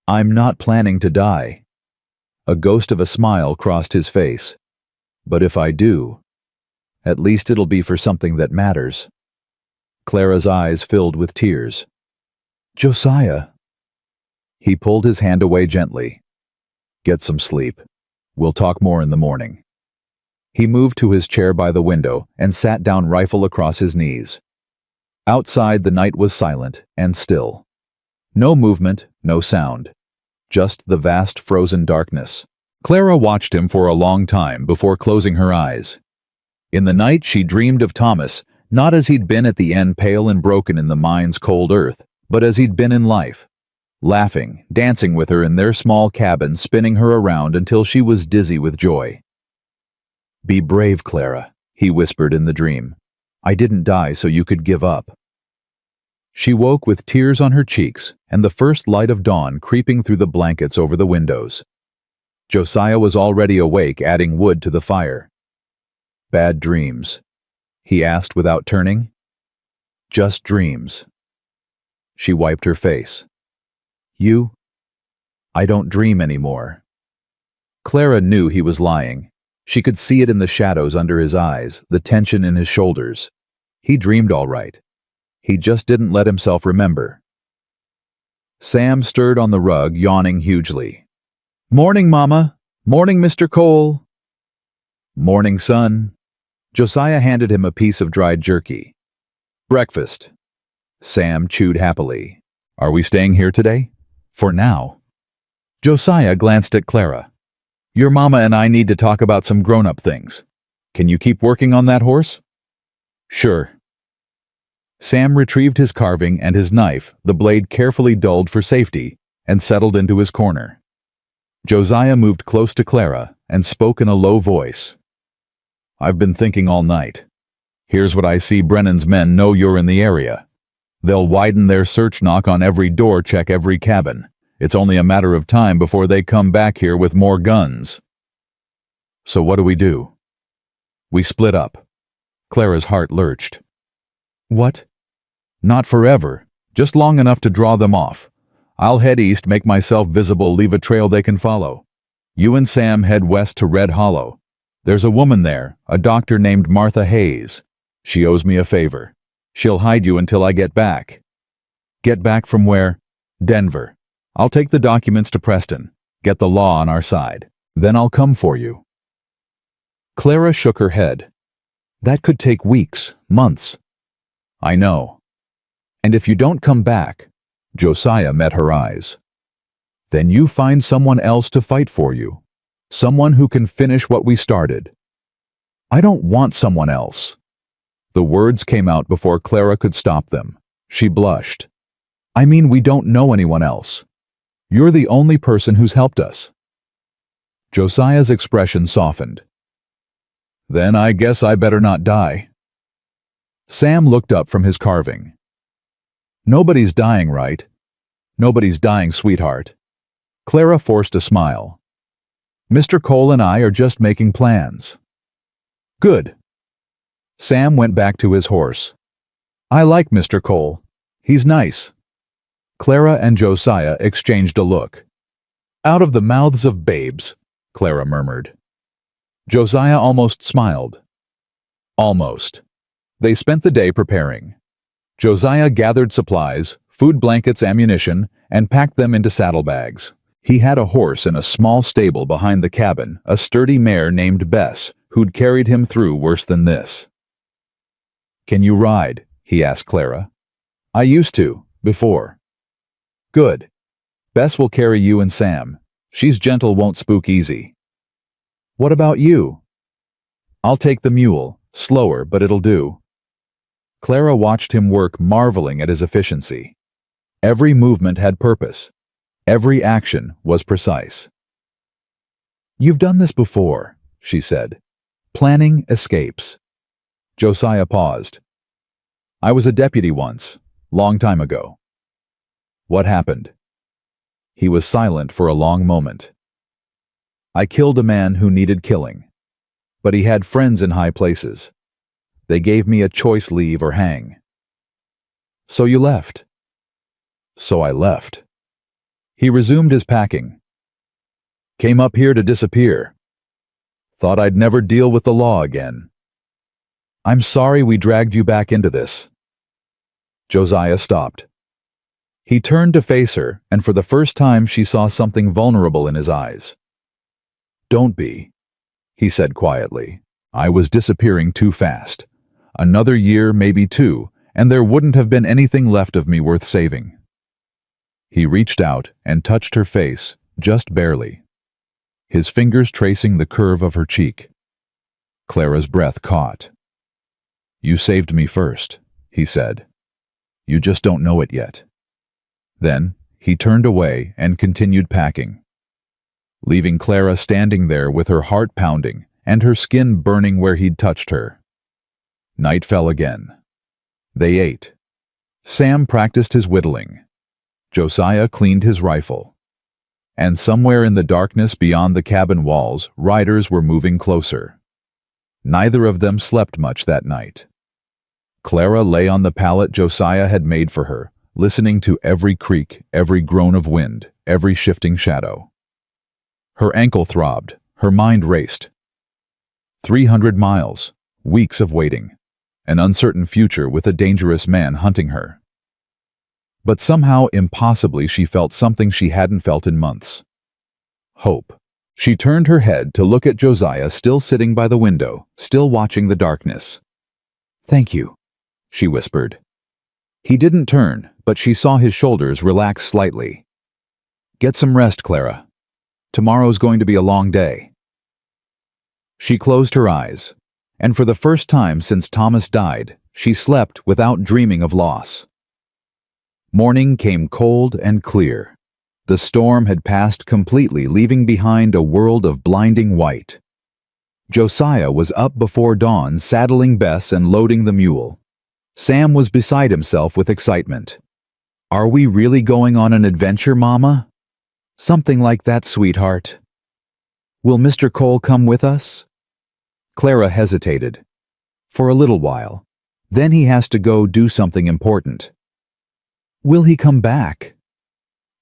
"I'm not planning to die." A ghost of a smile crossed his face. "But if I do, at least it'll be for something that matters." Clara's eyes filled with tears. "Josiah." He pulled his hand away gently. "Get some sleep. We'll talk more in the morning." He moved to his chair by the window and sat down, rifle across his knees. Outside, the night was silent and still. No movement, no sound. Just the vast frozen darkness. Clara watched him for a long time before closing her eyes. In the night, she dreamed of Thomas, not as he'd been at the end pale and broken in the mine's cold earth, but as he'd been in life, laughing, dancing with her in their small cabin, spinning her around until she was dizzy with joy. "Be brave, Clara," he whispered in the dream. "I didn't die so you could give up." She woke with tears on her cheeks and the first light of dawn creeping through the blankets over the windows. Josiah was already awake, adding wood to the fire. "Bad dreams?" he asked without turning. "Just dreams." She wiped her face. "You? I don't dream anymore." Clara knew he was lying. She could see it in the shadows under his eyes, the tension in his shoulders. He dreamed all right. He just didn't let himself remember. Sam stirred on the rug, yawning hugely. "Morning, Mama. Morning, Mr. Cole." "Morning, son." Josiah handed him a piece of dried jerky. "Breakfast." Sam chewed happily. "Are we staying here today?" "For now." Josiah glanced at Clara. "Your mama and I need to talk about some grown-up things. Can you keep working on that horse?" "Sure." Sam retrieved his carving and his knife, the blade carefully dulled for safety, and settled into his corner. Josiah moved close to Clara and spoke in a low voice. "I've been thinking all night. Here's what I see: Brennan's men know you're in the area. They'll widen their search, knock on every door, check every cabin. It's only a matter of time before they come back here with more guns. So what do? We split up." Clara's heart lurched. "What?" "Not forever, just long enough to draw them off. I'll head east, make myself visible, leave a trail they can follow. You and Sam head west to Red Hollow. There's a woman there, a doctor named Martha Hayes. She owes me a favor. She'll hide you until I get back." "Get back from where?" "Denver. I'll take the documents to Preston, get the law on our side. Then I'll come for you." Clara shook her head. "That could take weeks, months." "I know. And if you don't come back," Josiah met her eyes, "then you find someone else to fight for you. Someone who can finish what we started." "I don't want someone else." The words came out before Clara could stop them. She blushed. "I mean, we don't know anyone else. You're the only person who's helped us." Josiah's expression softened. "Then I guess I better not die." Sam looked up from his carving. "Nobody's dying, right?" "Nobody's dying, sweetheart." Clara forced a smile. "Mr. Cole and I are just making plans." "Good." Sam went back to his horse. "I like Mr. Cole. He's nice." Clara and Josiah exchanged a look. "Out of the mouths of babes," Clara murmured. Josiah almost smiled. Almost. They spent the day preparing. Josiah gathered supplies, food, blankets, ammunition, and packed them into saddlebags. He had a horse in a small stable behind the cabin, a sturdy mare named Bess, who'd carried him through worse than this. "Can you ride?" he asked Clara. "I used to, before." "Good. Bess will carry you and Sam. She's gentle, won't spook easy." "What about you?" "I'll take the mule, slower, but it'll do." Clara watched him work, marveling at his efficiency. Every movement had purpose. Every action was precise. "You've done this before," she said. "Planning escapes." Josiah paused. "I was a deputy once, long time ago." "What happened?" He was silent for a long moment. "I killed a man who needed killing. But he had friends in high places. They gave me a choice: leave or hang." "So you left?" "So I left." He resumed his packing. "Came up here to disappear. Thought I'd never deal with the law again. I'm sorry we dragged you back into this." Josiah stopped. He turned to face her, and for the first time she saw something vulnerable in his eyes. "Don't be," he said quietly. "I was disappearing too fast. Another year, maybe two, and there wouldn't have been anything left of me worth saving." He reached out and touched her face, just barely, his fingers tracing the curve of her cheek. Clara's breath caught. "You saved me first," he said. "You just don't know it yet." Then he turned away and continued packing, leaving Clara standing there with her heart pounding and her skin burning where he'd touched her. Night fell again. They ate. Sam practiced his whittling. Josiah cleaned his rifle. And somewhere in the darkness beyond the cabin walls, riders were moving closer. Neither of them slept much that night. Clara lay on the pallet Josiah had made for her, listening to every creak, every groan of wind, every shifting shadow. Her ankle throbbed, her mind raced. 300 miles, weeks of waiting, an uncertain future with a dangerous man hunting her. But somehow, impossibly, she felt something she hadn't felt in months. Hope. She turned her head to look at Josiah still sitting by the window, still watching the darkness. "Thank you," she whispered. He didn't turn, but she saw his shoulders relax slightly. "Get some rest, Clara. Tomorrow's going to be a long day." She closed her eyes, and for the first time since Thomas died, she slept without dreaming of loss. Morning came cold and clear. The storm had passed completely, leaving behind a world of blinding white. Josiah was up before dawn, saddling Bess and loading the mule. Sam was beside himself with excitement. "Are we really going on an adventure, Mama?" "Something like that, sweetheart." "Will Mr. Cole come with us?" Clara hesitated. "For a little while. Then he has to go do something important." "Will he come back?"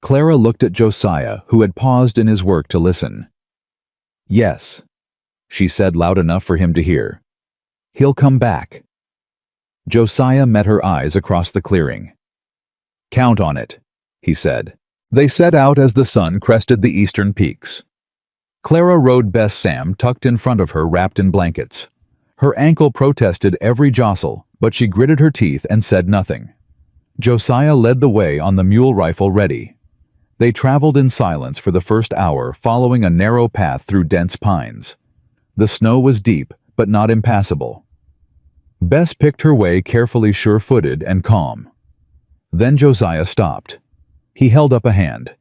Clara looked at Josiah, who had paused in his work to listen. "Yes," she said loud enough for him to hear. "He'll come back." Josiah met her eyes across the clearing. "Count on it," he said. They set out as the sun crested the eastern peaks. Clara rode Bess Sam tucked in front of her, wrapped in blankets. Her ankle protested every jostle, but she gritted her teeth and said nothing. Josiah led the way on the mule rifle ready. They traveled in silence for the first hour, following a narrow path through dense pines. The snow was deep, but not impassable. Bess picked her way carefully, sure-footed and calm. Then Josiah stopped. He held up a hand.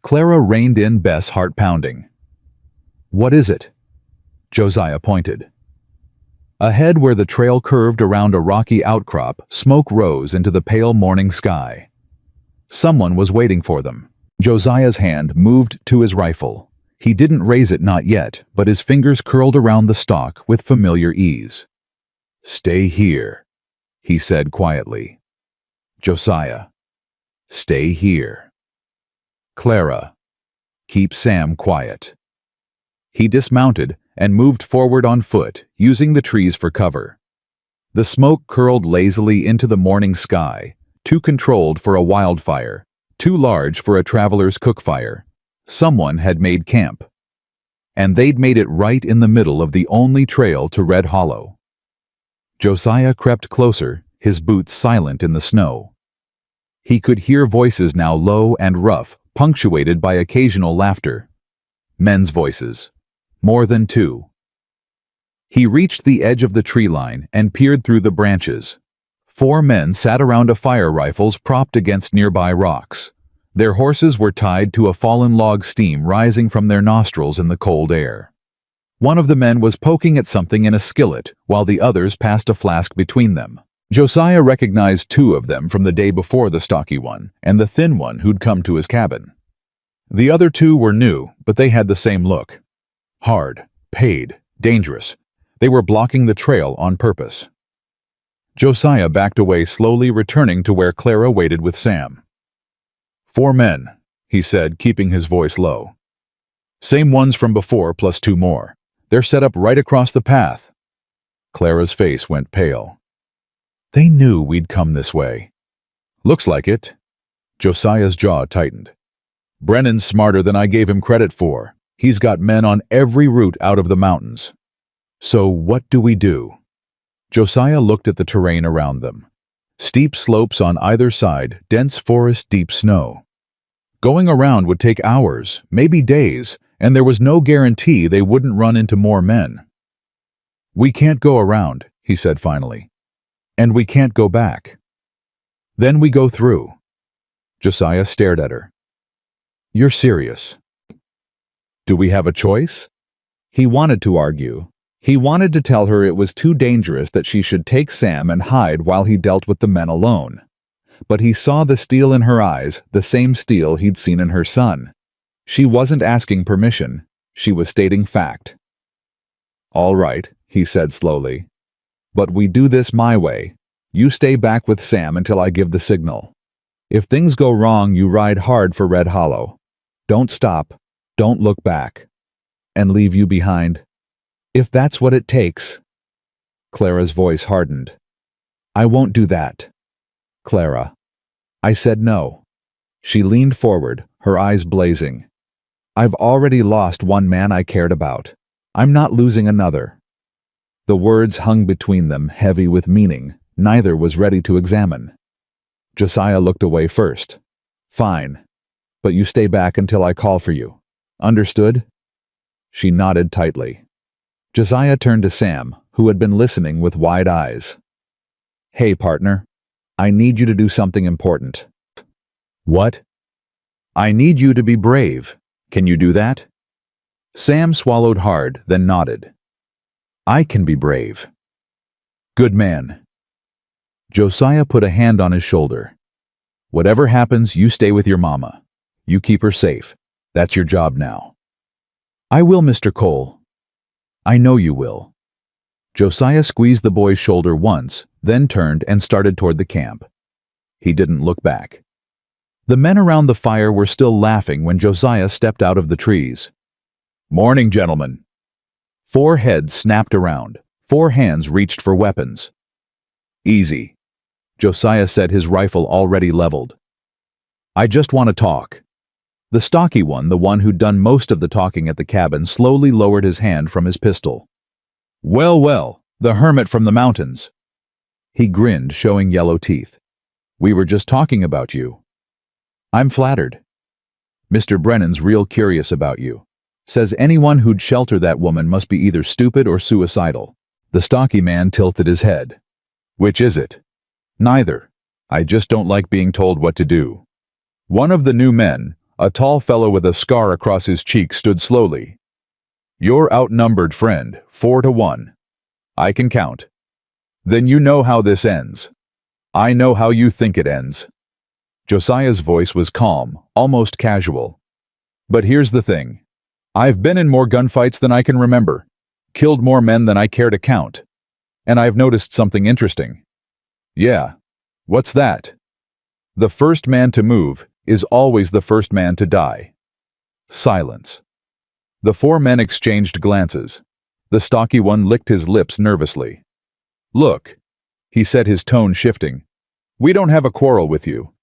Clara reined in, Bess heart pounding. "What is it?" Josiah pointed. Ahead, where the trail curved around a rocky outcrop, smoke rose into the pale morning sky. Someone was waiting for them. Josiah's hand moved to his rifle. He didn't raise it, not yet, but his fingers curled around the stock with familiar ease. "Stay here," he said quietly. "Josiah, stay here. Clara, keep Sam quiet." He dismounted and moved forward on foot, using the trees for cover. The smoke curled lazily into the morning sky, too controlled for a wildfire, too large for a traveler's cookfire. Someone had made camp. And they'd made it right in the middle of the only trail to Red Hollow. Josiah crept closer, his boots silent in the snow. He could hear voices now, low and rough, punctuated by occasional laughter. Men's voices. More than two. He reached the edge of the tree line and peered through the branches. 4 men sat around a fire, rifles propped against nearby rocks. Their horses were tied to a fallen log, steam rising from their nostrils in the cold air. One of the men was poking at something in a skillet, while the others passed a flask between them. Josiah recognized 2 of them from the day before, the stocky one and the thin one who'd come to his cabin. The other 2 were new, but they had the same look. Hard, paid, dangerous. They were blocking the trail on purpose. Josiah backed away slowly, returning to where Clara waited with Sam. 4 men, he said, keeping his voice low. Same ones from before, plus 2 more. They're set up right across the path. Clara's face went pale. They knew we'd come this way. Looks like it. Josiah's jaw tightened. Brennan's smarter than I gave him credit for. He's got men on every route out of the mountains. So what do we do? Josiah looked at the terrain around them. Steep slopes on either side, dense forest, deep snow. Going around would take hours, maybe days, and there was no guarantee they wouldn't run into more men. We can't go around, he said finally. And we can't go back. Then we go through. Josiah stared at her. You're serious. Do we have a choice? He wanted to argue. He wanted to tell her it was too dangerous that she should take Sam and hide while he dealt with the men alone. But he saw the steel in her eyes, the same steel he'd seen in her son. She wasn't asking permission. She was stating fact. All right, he said slowly. But we do this my way. You stay back with Sam until I give the signal. If things go wrong, you ride hard for Red Hollow. Don't stop. Don't look back. And leave you behind. If that's what it takes. Clara's voice hardened. I won't do that. Clara. I said no. She leaned forward, her eyes blazing. I've already lost one man I cared about. I'm not losing another. The words hung between them, heavy with meaning. Neither was ready to examine. Josiah looked away first. Fine. But you stay back until I call for you. Understood? She nodded tightly. Josiah turned to Sam, who had been listening with wide eyes. Hey, partner. I need you to do something important. What? I need you to be brave. Can you do that? Sam swallowed hard, then nodded. I can be brave. Good man. Josiah put a hand on his shoulder. Whatever happens, you stay with your mama. You keep her safe. That's your job now. I will, Mr. Cole. I know you will. Josiah squeezed the boy's shoulder once, then turned and started toward the camp. He didn't look back. The men around the fire were still laughing when Josiah stepped out of the trees. Morning, gentlemen. 4 heads snapped around. 4 hands reached for weapons. Easy. Josiah said, his rifle already leveled. I just want to talk. The stocky one, the one who'd done most of the talking at the cabin, slowly lowered his hand from his pistol. Well, well, the hermit from the mountains. He grinned, showing yellow teeth. We were just talking about you. I'm flattered. Mr. Brennan's real curious about you. Says anyone who'd shelter that woman must be either stupid or suicidal. The stocky man tilted his head. Which is it? Neither. I just don't like being told what to do. One of the new men, a tall fellow with a scar across his cheek, stood slowly. You're outnumbered, friend, 4 to 1. I can count. Then you know how this ends. I know how you think it ends. Josiah's voice was calm, almost casual. But here's the thing. I've been in more gunfights than I can remember, killed more men than I care to count. And I've noticed something interesting. Yeah. What's that? The first man to move is always the first man to die. Silence. The 4 men exchanged glances. The stocky one licked his lips nervously. Look, he said, his tone shifting. We don't have a quarrel with you.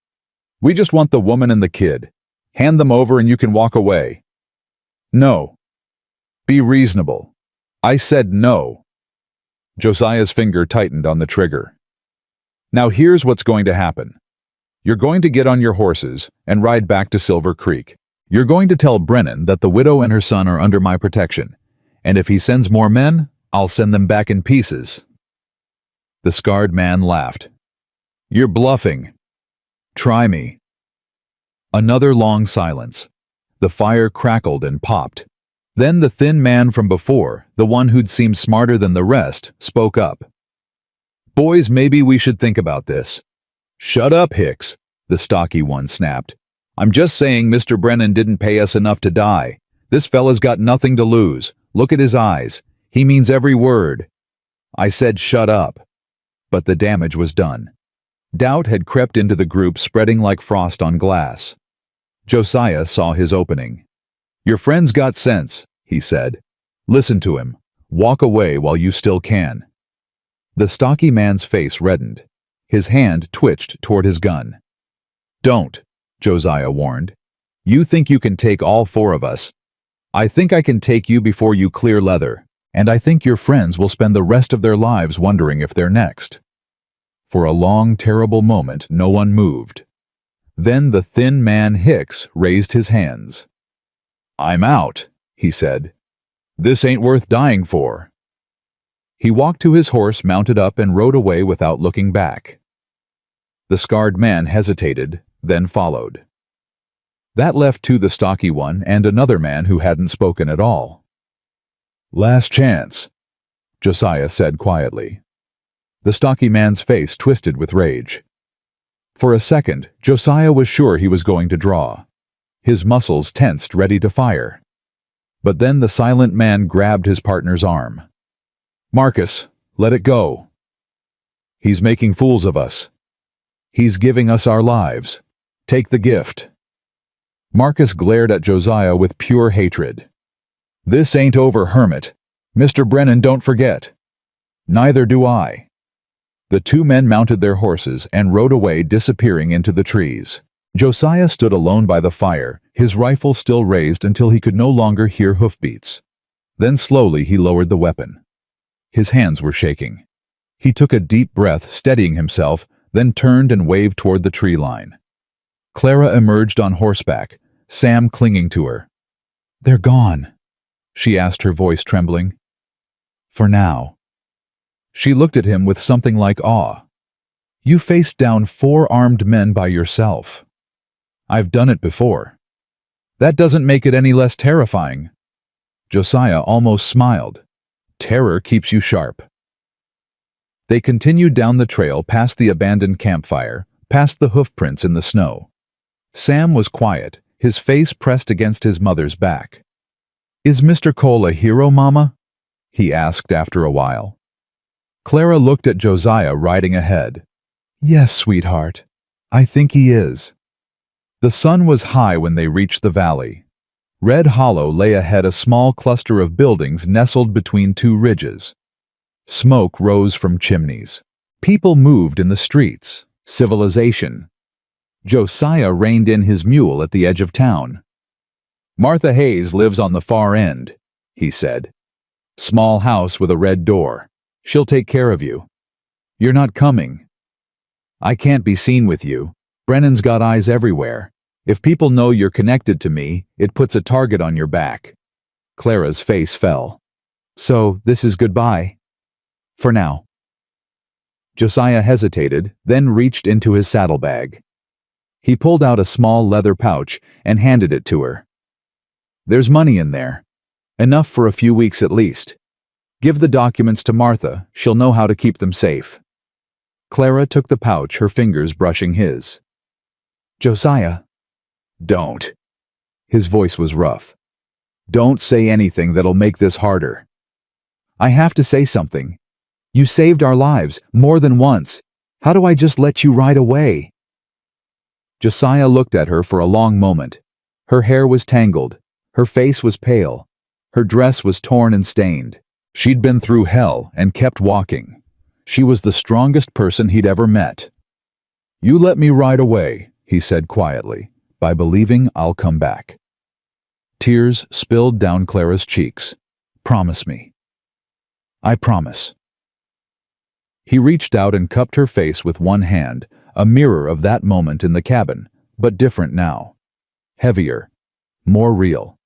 We just want the woman and the kid. Hand them over and you can walk away. No. Be reasonable. I said no. Josiah's finger tightened on the trigger. Now here's what's going to happen. You're going to get on your horses and ride back to Silver Creek. You're going to tell Brennan that the widow and her son are under my protection, and if he sends more men, I'll send them back in pieces. The scarred man laughed. You're bluffing. Try me. Another long silence. The fire crackled and popped. Then the thin man from before, the one who'd seemed smarter than the rest, spoke up. Boys, maybe we should think about this. Shut up, Hicks, the stocky one snapped. I'm just saying Mr. Brennan didn't pay us enough to die. This fella's got nothing to lose. Look at his eyes. He means every word. I said shut up. But the damage was done. Doubt had crept into the group, spreading like frost on glass. Josiah saw his opening. Your friend's got sense, he said. Listen to him. Walk away while you still can. The stocky man's face reddened. His hand twitched toward his gun. Don't, Josiah warned. You think you can take all 4 of us. I think I can take you before you clear leather, and I think your friends will spend the rest of their lives wondering if they're next. For a long, terrible moment, no one moved. Then the thin man Hicks raised his hands. I'm out, he said. This ain't worth dying for. He walked to his horse, mounted up, and rode away without looking back. The scarred man hesitated, then followed. That left to the stocky one and another man who hadn't spoken at all. "Last chance," Josiah said quietly. The stocky man's face twisted with rage. For a second, Josiah was sure he was going to draw. His muscles tensed, ready to fire. But then the silent man grabbed his partner's arm. "Marcus, let it go. He's making fools of us. He's giving us our lives. Take the gift." Marcus glared at Josiah with pure hatred. "This ain't over, hermit. Mr. Brennan don't forget. Neither do I." The two men mounted their horses and rode away, disappearing into the trees. Josiah stood alone by the fire, his rifle still raised until he could no longer hear hoofbeats. Then slowly he lowered the weapon. His hands were shaking. He took a deep breath, steadying himself, then turned and waved toward the tree line. Clara emerged on horseback, Sam clinging to her. "They're gone," she asked, her voice trembling. "For now." She looked at him with something like awe. "You faced down 4 armed men by yourself. I've done it before. That doesn't make it any less terrifying." Josiah almost smiled. "Terror keeps you sharp." They continued down the trail, past the abandoned campfire, past the hoofprints in the snow. Sam was quiet, his face pressed against his mother's back. "Is Mr. Cole a hero, Mama?" he asked after a while. Clara looked at Josiah riding ahead. "Yes, sweetheart. I think he is." The sun was high when they reached the valley. Red Hollow lay ahead, a small cluster of buildings nestled between 2 ridges. Smoke rose from chimneys. People moved in the streets. Civilization. Josiah reined in his mule at the edge of town. "Martha Hayes lives on the far end," he said. "Small house with a red door. She'll take care of you. You're not coming. I can't be seen with you. Brennan's got eyes everywhere. If people know you're connected to me, it puts a target on your back." Clara's face fell. "So this is goodbye? For now." Josiah hesitated, then reached into his saddlebag. He pulled out a small leather pouch and handed it to her. "There's money in there. Enough for a few weeks at least. Give the documents to Martha, she'll know how to keep them safe." Clara took the pouch, her fingers brushing his. "Josiah." "Don't." His voice was rough. "Don't say anything that'll make this harder." "I have to say something. You saved our lives, more than once. How do I just let you ride away?" Josiah looked at her for a long moment. Her hair was tangled. Her face was pale. Her dress was torn and stained. She'd been through hell and kept walking. She was the strongest person he'd ever met. "You let me ride away," he said quietly, "by believing I'll come back." Tears spilled down Clara's cheeks. "Promise me." "I promise." He reached out and cupped her face with one hand, a mirror of that moment in the cabin, but different now. Heavier. More real.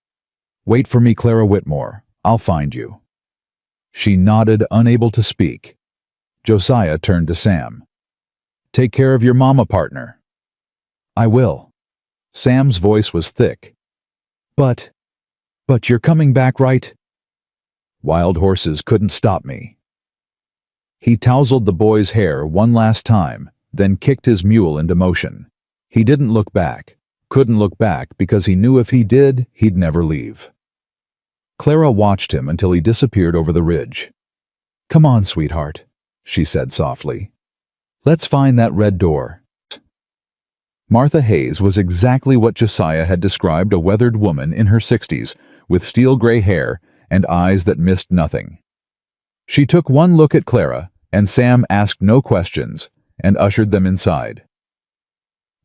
"Wait for me, Clara Whitmore. I'll find you." She nodded, unable to speak. Josiah turned to Sam. "Take care of your mama, partner." "I will." Sam's voice was thick. But you're coming back, right?" "Wild horses couldn't stop me." He tousled the boy's hair one last time, then kicked his mule into motion. He didn't look back. Couldn't look back because he knew if he did, he'd never leave. Clara watched him until he disappeared over the ridge. "Come on, sweetheart," she said softly. "Let's find that red door." Martha Hayes was exactly what Josiah had described, a weathered woman in her 60s, with steel-gray hair and eyes that missed nothing. She took one look at Clara, and Sam asked no questions, and ushered them inside.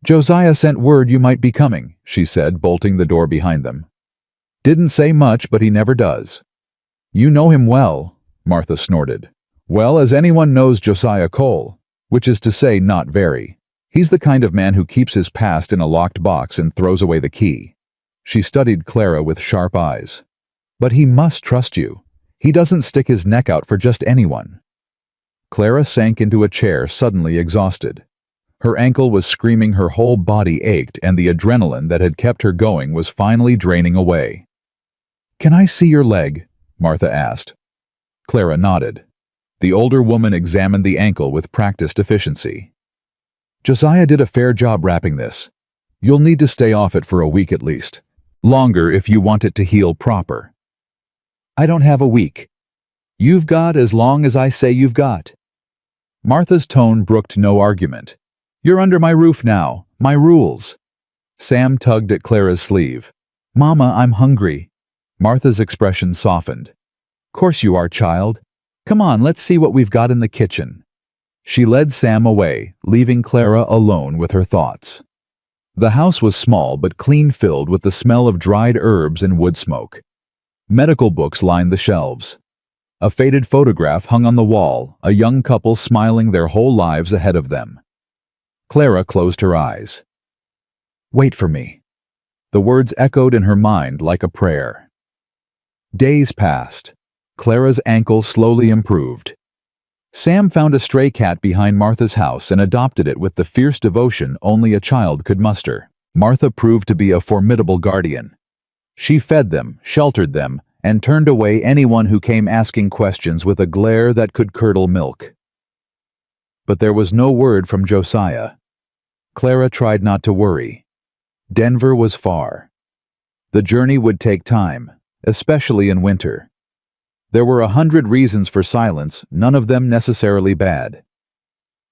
"Josiah sent word you might be coming," she said, bolting the door behind them. "Didn't say much, but he never does." "You know him well," Martha snorted. "Well as anyone knows Josiah Cole, which is to say not very. He's the kind of man who keeps his past in a locked box and throws away the key." She studied Clara with sharp eyes. "But he must trust you. He doesn't stick his neck out for just anyone. Clara sank into a chair, suddenly exhausted. Her ankle was screaming, her whole body ached, and the adrenaline that had kept her going was finally draining away. "Can I see your leg?" Martha asked. Clara nodded. The older woman examined the ankle with practiced efficiency. "Josiah did a fair job wrapping this. You'll need to stay off it for a week at least. Longer if you want it to heal proper." "I don't have a week. You've got as long as I say you've got." Martha's tone brooked no argument. "You're under my roof now. My rules." Sam tugged at Clara's sleeve. "Mama, I'm hungry." Martha's expression softened. "Course you are, child. Come on, let's see what we've got in the kitchen." She led Sam away, leaving Clara alone with her thoughts. The house was small but clean, filled with the smell of dried herbs and wood smoke. Medical books lined the shelves. A faded photograph hung on the wall, a young couple smiling their whole lives ahead of them. Clara closed her eyes. "Wait for me." The words echoed in her mind like a prayer. Days passed. Clara's ankle slowly improved. Sam found a stray cat behind Martha's house and adopted it with the fierce devotion only a child could muster. Martha proved to be a formidable guardian. She fed them, sheltered them, and turned away anyone who came asking questions with a glare that could curdle milk. But there was no word from Josiah. Clara tried not to worry. Denver was far. The journey would take time, especially in winter. There were 100 reasons for silence, none of them necessarily bad.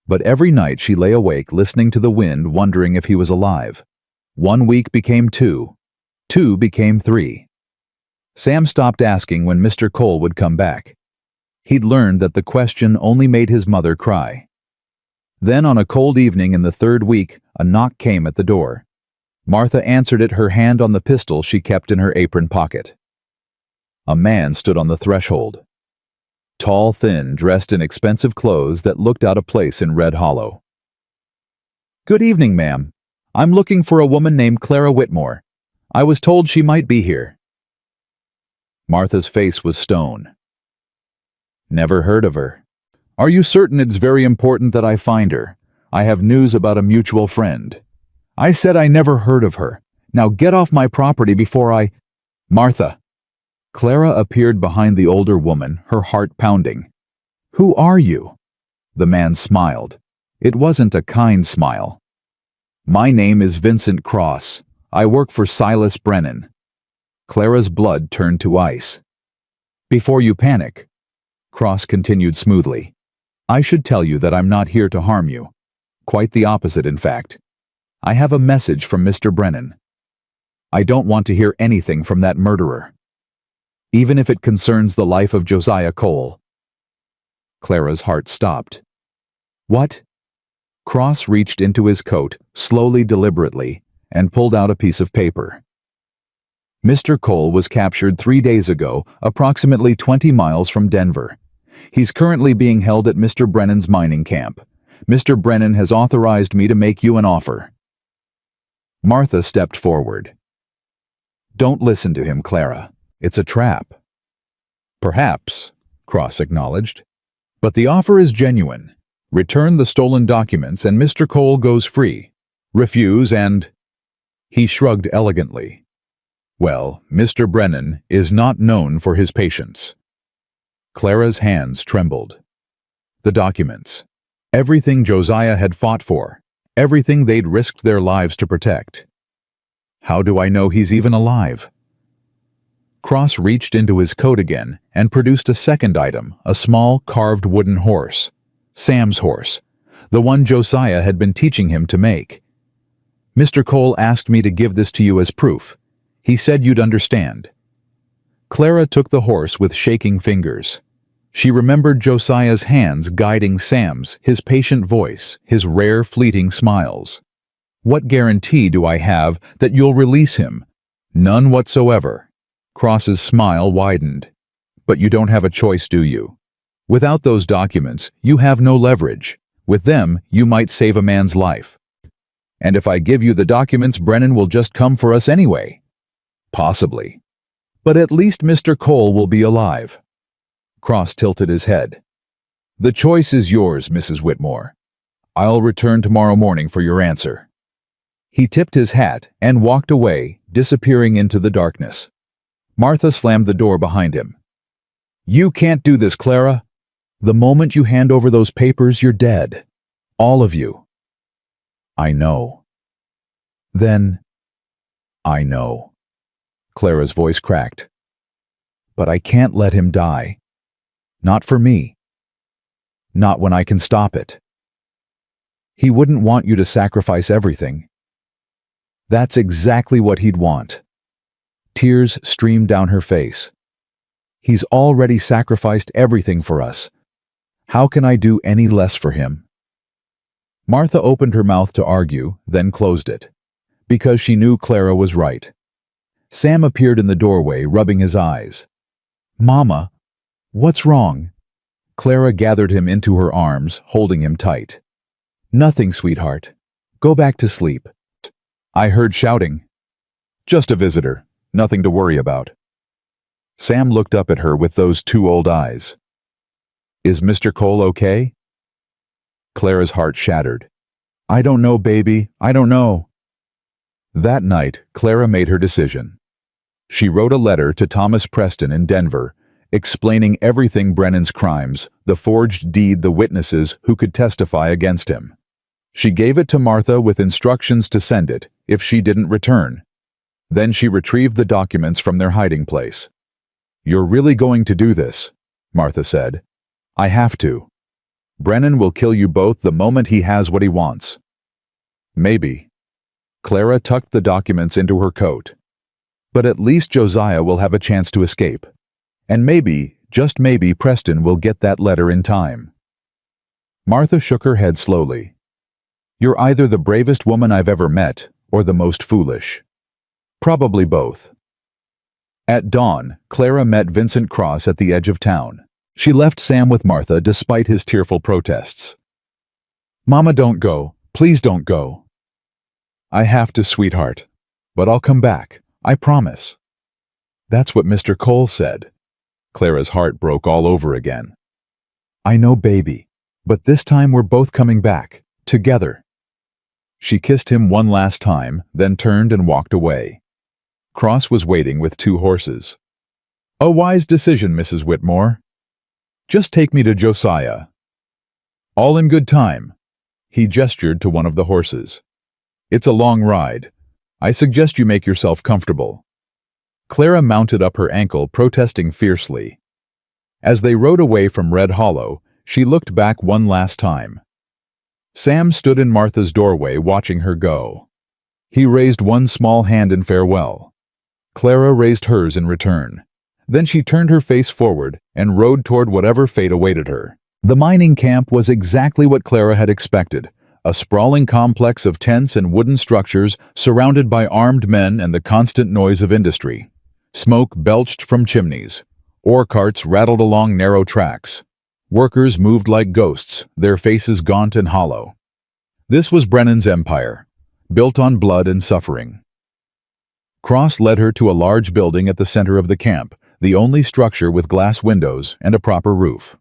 But every night she lay awake listening to the wind, wondering if he was alive. 1 week became 2. 2 became 3. Sam stopped asking when Mr. Cole would come back. He'd learned that the question only made his mother cry. Then on a cold evening in the 3rd week, a knock came at the door. Martha answered it, her hand on the pistol she kept in her apron pocket. A man stood on the threshold. Tall, thin, dressed in expensive clothes that looked out of place in Red Hollow. "Good evening, ma'am. I'm looking for a woman named Clara Whitmore. I was told she might be here." Martha's face was stone. "Never heard of her." "Are you certain it's very important that I find her? I have news about a mutual friend." "I said I never heard of her. Now get off my property before I—" "Martha!" Clara appeared behind the older woman, her heart pounding. "Who are you?" The man smiled. It wasn't a kind smile. "My name is Vincent Cross. I work for Silas Brennan." Clara's blood turned to ice. "Before you panic," Cross continued smoothly, "I should tell you that I'm not here to harm you. Quite the opposite, in fact. I have a message from Mr. Brennan. I don't want to hear anything from that murderer, even if it concerns the life of Josiah Cole." Clara's heart stopped. "What?" Cross reached into his coat, slowly, deliberately, and pulled out a piece of paper. "Mr. Cole was captured 3 days ago, approximately 20 miles from Denver. He's currently being held at Mr. Brennan's mining camp. Mr. Brennan has authorized me to make you an offer." Martha stepped forward. "Don't listen to him, Clara. It's a trap." "Perhaps," Cross acknowledged. "But the offer is genuine. Return the stolen documents and Mr. Cole goes free. Refuse and—" He shrugged elegantly. "Well, Mr. Brennan is not known for his patience." Clara's hands trembled. The documents. Everything Josiah had fought for. Everything they'd risked their lives to protect. How do I know he's even alive? Cross reached into his coat again and produced a second item, a small carved wooden horse. Sam's horse, the one Josiah had been teaching him to make. "Mr. Cole asked me to give this to you as proof. He said you'd understand." Clara took the horse with shaking fingers. She remembered Josiah's hands guiding Sam's, his patient voice, his rare fleeting smiles. "What guarantee do I have that you'll release him?" "None whatsoever." Cross's smile widened. "But you don't have a choice, do you? Without those documents, you have no leverage. With them, you might save a man's life. And if I give you the documents, Brennan will just come for us anyway." "Possibly. But at least Mr. Cole will be alive." Cross tilted his head. "The choice is yours, Mrs. Whitmore. I'll return tomorrow morning for your answer." He tipped his hat and walked away, disappearing into the darkness. Martha slammed the door behind him. "You can't do this, Clara. The moment you hand over those papers, you're dead. All of you." "I know." "Then, I know." Clara's voice cracked. "But I can't let him die. Not for me. Not when I can stop it. He wouldn't want you to sacrifice everything." "That's exactly what he'd want." Tears streamed down her face. "He's already sacrificed everything for us. How can I do any less for him?" Martha opened her mouth to argue, then closed it, because she knew Clara was right. Sam appeared in the doorway, rubbing his eyes. "Mama, what's wrong?" Clara gathered him into her arms, holding him tight. "Nothing, sweetheart. Go back to sleep." "I heard shouting." "Just a visitor. Nothing to worry about." Sam looked up at her with those two old eyes. "Is Mr. Cole okay?" Clara's heart shattered. "I don't know, baby. I don't know." That night, Clara made her decision. She wrote a letter to Thomas Preston in Denver, explaining everything: Brennan's crimes, the forged deed, the witnesses who could testify against him. She gave it to Martha with instructions to send it if she didn't return. Then she retrieved the documents from their hiding place. "You're really going to do this?" Martha said. "I have to. Brennan will kill you both the moment he has what he wants." "Maybe." Clara tucked the documents into her coat. "But at least Josiah will have a chance to escape. And maybe, just maybe, Preston will get that letter in time." Martha shook her head slowly. "You're either the bravest woman I've ever met, or the most foolish. Probably both." At dawn, Clara met Vincent Cross at the edge of town. She left Sam with Martha despite his tearful protests. "Mama, don't go. Please don't go." "I have to, sweetheart. But I'll come back. I promise." "That's what Mr. Cole said." Clara's heart broke all over again. "I know, baby. But this time we're both coming back. Together." She kissed him one last time, then turned and walked away. Cross was waiting with 2 horses. "A wise decision, Mrs. Whitmore. Just take me to Josiah." "All in good time." He gestured to one of the horses. "It's a long ride. I suggest you make yourself comfortable." Clara mounted up her ankle, protesting fiercely. As they rode away from Red Hollow, she looked back one last time. Sam stood in Martha's doorway, watching her go. He raised one small hand in farewell. Clara raised hers in return. Then she turned her face forward and rode toward whatever fate awaited her. The mining camp was exactly what Clara had expected, a sprawling complex of tents and wooden structures surrounded by armed men and the constant noise of industry. Smoke belched from chimneys. Ore carts rattled along narrow tracks. Workers moved like ghosts, their faces gaunt and hollow. This was Brennan's empire, built on blood and suffering. Cross led her to a large building at the center of the camp, the only structure with glass windows and a proper roof.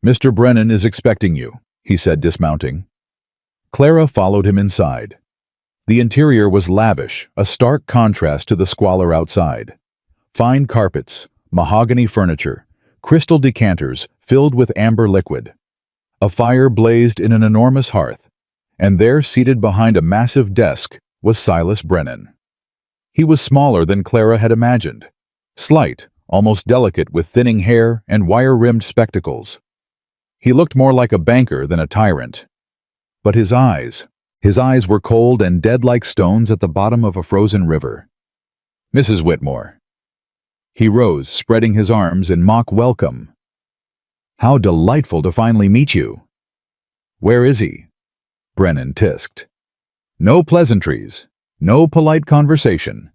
"Mr. Brennan is expecting you," he said, dismounting. Clara followed him inside. The interior was lavish, a stark contrast to the squalor outside. Fine carpets, mahogany furniture, crystal decanters filled with amber liquid. A fire blazed in an enormous hearth, and there, seated behind a massive desk, was Silas Brennan. He was smaller than Clara had imagined. Slight, almost delicate, with thinning hair and wire-rimmed spectacles. He looked more like a banker than a tyrant. But his eyes were cold and dead like stones at the bottom of a frozen river. "Mrs. Whitmore." He rose, spreading his arms in mock welcome. "How delightful to finally meet you." "Where is he?" Brennan tisked. "No pleasantries, no polite conversation.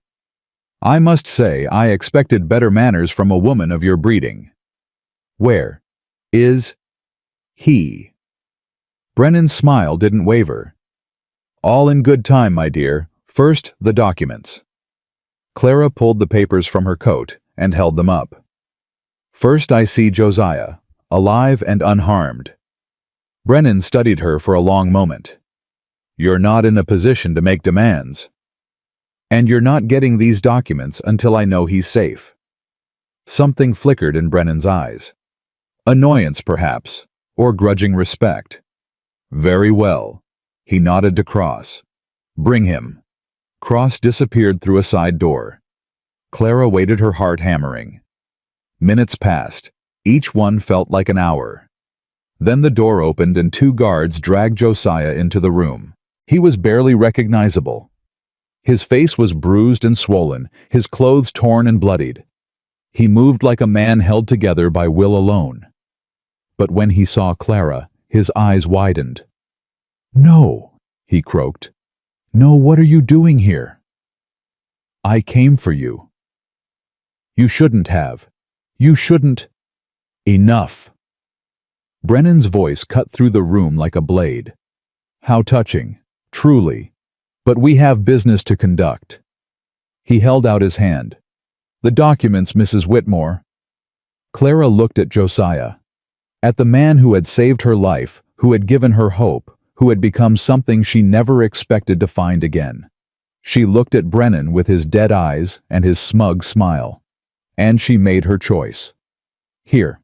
I must say I expected better manners from a woman of your breeding. Where is he?" Brennan's smile didn't waver. "All in good time, my dear. First, the documents." Clara pulled the papers from her coat and held them up. First I see Josiah, alive and unharmed. Brennan studied her for a long moment. You're not in a position to make demands. And you're not getting these documents until I know he's safe. Something flickered in Brennan's eyes. Annoyance, perhaps, or grudging respect. Very well. He nodded to Cross. Bring him. Cross disappeared through a side door. Clara waited, her heart hammering. Minutes passed. Each one felt like an hour. Then the door opened and 2 guards dragged Josiah into the room. He was barely recognizable. His face was bruised and swollen, his clothes torn and bloodied. He moved like a man held together by will alone. But when he saw Clara, his eyes widened. "No," he croaked. "No, what are you doing here?" "I came for you." "You shouldn't have. You shouldn't." "Enough." Brennan's voice cut through the room like a blade. "How touching, truly. But we have business to conduct." He held out his hand. "The documents, Mrs. Whitmore." Clara looked at Josiah. At the man who had saved her life, who had given her hope, who had become something she never expected to find again. She looked at Brennan with his dead eyes and his smug smile. And she made her choice. Here.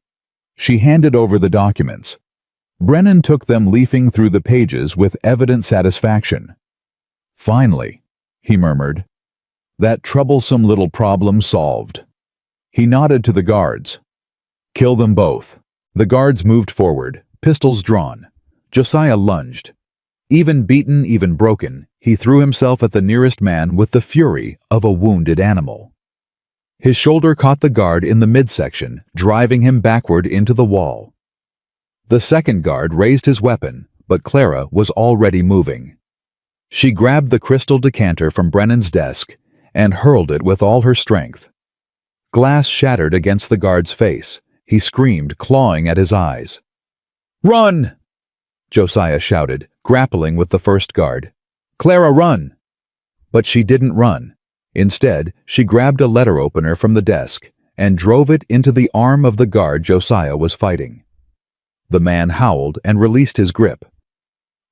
She handed over the documents. Brennan took them, leafing through the pages with evident satisfaction. "Finally," he murmured. "That troublesome little problem solved." He nodded to the guards. "Kill them both." The guards moved forward, pistols drawn. Josiah lunged. Even beaten, even broken, he threw himself at the nearest man with the fury of a wounded animal. His shoulder caught the guard in the midsection, driving him backward into the wall. The second guard raised his weapon, but Clara was already moving. She grabbed the crystal decanter from Brennan's desk and hurled it with all her strength. Glass shattered against the guard's face. He screamed, clawing at his eyes. "Run!" Josiah shouted, grappling with the first guard. "Clara, run!" But she didn't run. Instead, she grabbed a letter opener from the desk and drove it into the arm of the guard Josiah was fighting. The man howled and released his grip.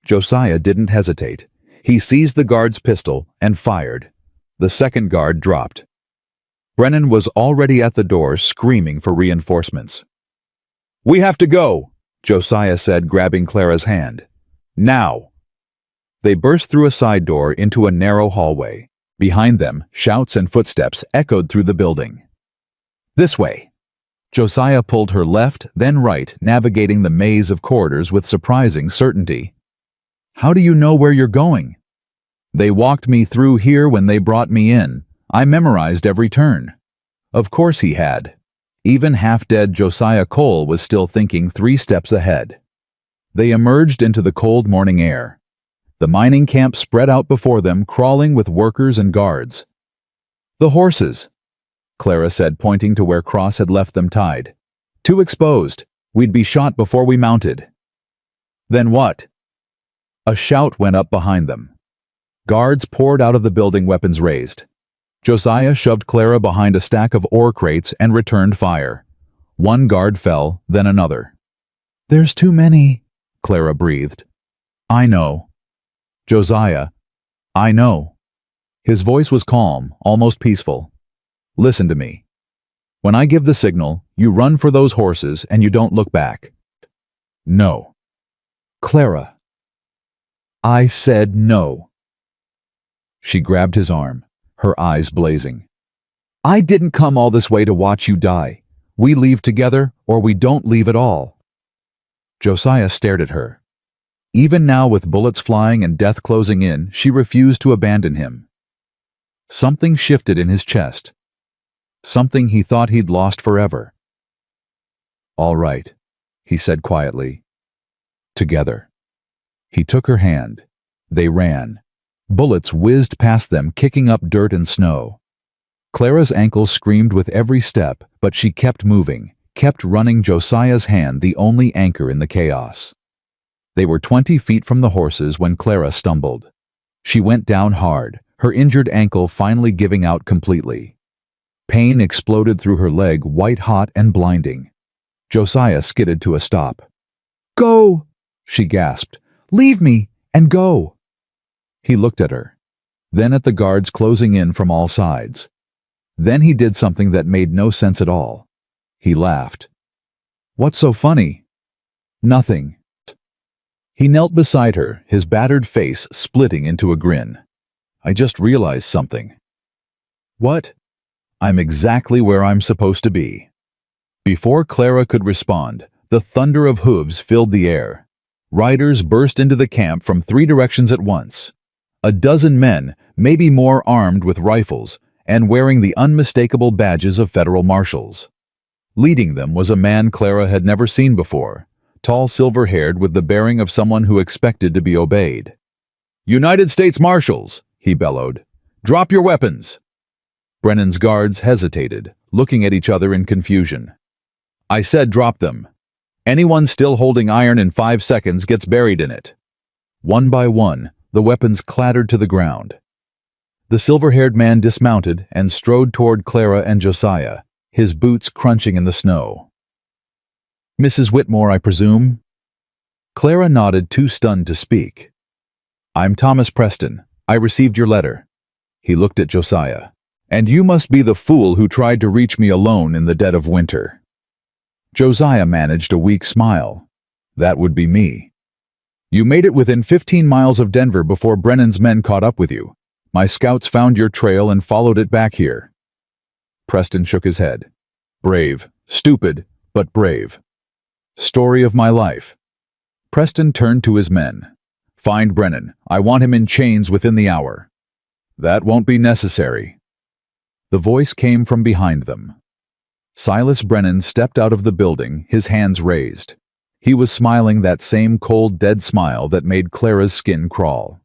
Josiah didn't hesitate. He seized the guard's pistol and fired. The second guard dropped. Brennan was already at the door, screaming for reinforcements. "We have to go," Josiah said, grabbing Clara's hand. "Now." They burst through a side door into a narrow hallway. Behind them, shouts and footsteps echoed through the building. "This way." Josiah pulled her left, then right, navigating the maze of corridors with surprising certainty. "How do you know where you're going?" "They walked me through here when they brought me in. I memorized every turn." Of course he had. Even half-dead Josiah Cole was still thinking 3 steps ahead. They emerged into the cold morning air. The mining camp spread out before them, crawling with workers and guards. "The horses," Clara said, pointing to where Cross had left them tied. "Too exposed. We'd be shot before we mounted." "Then what?" A shout went up behind them. Guards poured out of the building, weapons raised. Josiah shoved Clara behind a stack of ore crates and returned fire. One guard fell, then another. "There's too many," Clara breathed. "I know." "Josiah, I know." His voice was calm, almost peaceful. "Listen to me. When I give the signal, you run for those horses and you don't look back." "No." "Clara." "I said no." She grabbed his arm, her eyes blazing. "I didn't come all this way to watch you die. We leave together, or we don't leave at all." Josiah stared at her. Even now, with bullets flying and death closing in, she refused to abandon him. Something shifted in his chest. Something he thought he'd lost forever. "All right," he said quietly. "Together." He took her hand. They ran. Bullets whizzed past them, kicking up dirt and snow. Clara's ankles screamed with every step, but she kept moving, kept running, Josiah's hand the only anchor in the chaos. They were 20 feet from the horses when Clara stumbled. She went down hard, her injured ankle finally giving out completely. Pain exploded through her leg, white-hot and blinding. Josiah skidded to a stop. "Go!" she gasped. "Leave me and go!" He looked at her, then at the guards closing in from all sides. Then he did something that made no sense at all. He laughed. "What's so funny?" "Nothing." He knelt beside her, his battered face splitting into a grin. "I just realized something." "What?" "I'm exactly where I'm supposed to be." Before Clara could respond, the thunder of hooves filled the air. Riders burst into the camp from 3 directions at once. A dozen men, maybe more, armed with rifles and wearing the unmistakable badges of federal marshals. Leading them was a man Clara had never seen before, tall, silver-haired, with the bearing of someone who expected to be obeyed. "United States Marshals!" he bellowed. "Drop your weapons!" Brennan's guards hesitated, looking at each other in confusion. "I said drop them. Anyone still holding iron in 5 seconds gets buried in it." One by one, the weapons clattered to the ground. The silver-haired man dismounted and strode toward Clara and Josiah, his boots crunching in the snow. "Mrs. Whitmore, I presume?" Clara nodded, too stunned to speak. "I'm Thomas Preston. I received your letter." He looked at Josiah. "And you must be the fool who tried to reach me alone in the dead of winter." Josiah managed a weak smile. "That would be me." "You made it within 15 miles of Denver before Brennan's men caught up with you. My scouts found your trail and followed it back here." Preston shook his head. "Brave. Stupid, but brave. Story of my life." Preston turned to his men. "Find Brennan. I want him in chains within the hour." "That won't be necessary." The voice came from behind them. Silas Brennan stepped out of the building, his hands raised. He was smiling, that same cold, dead smile that made Clara's skin crawl.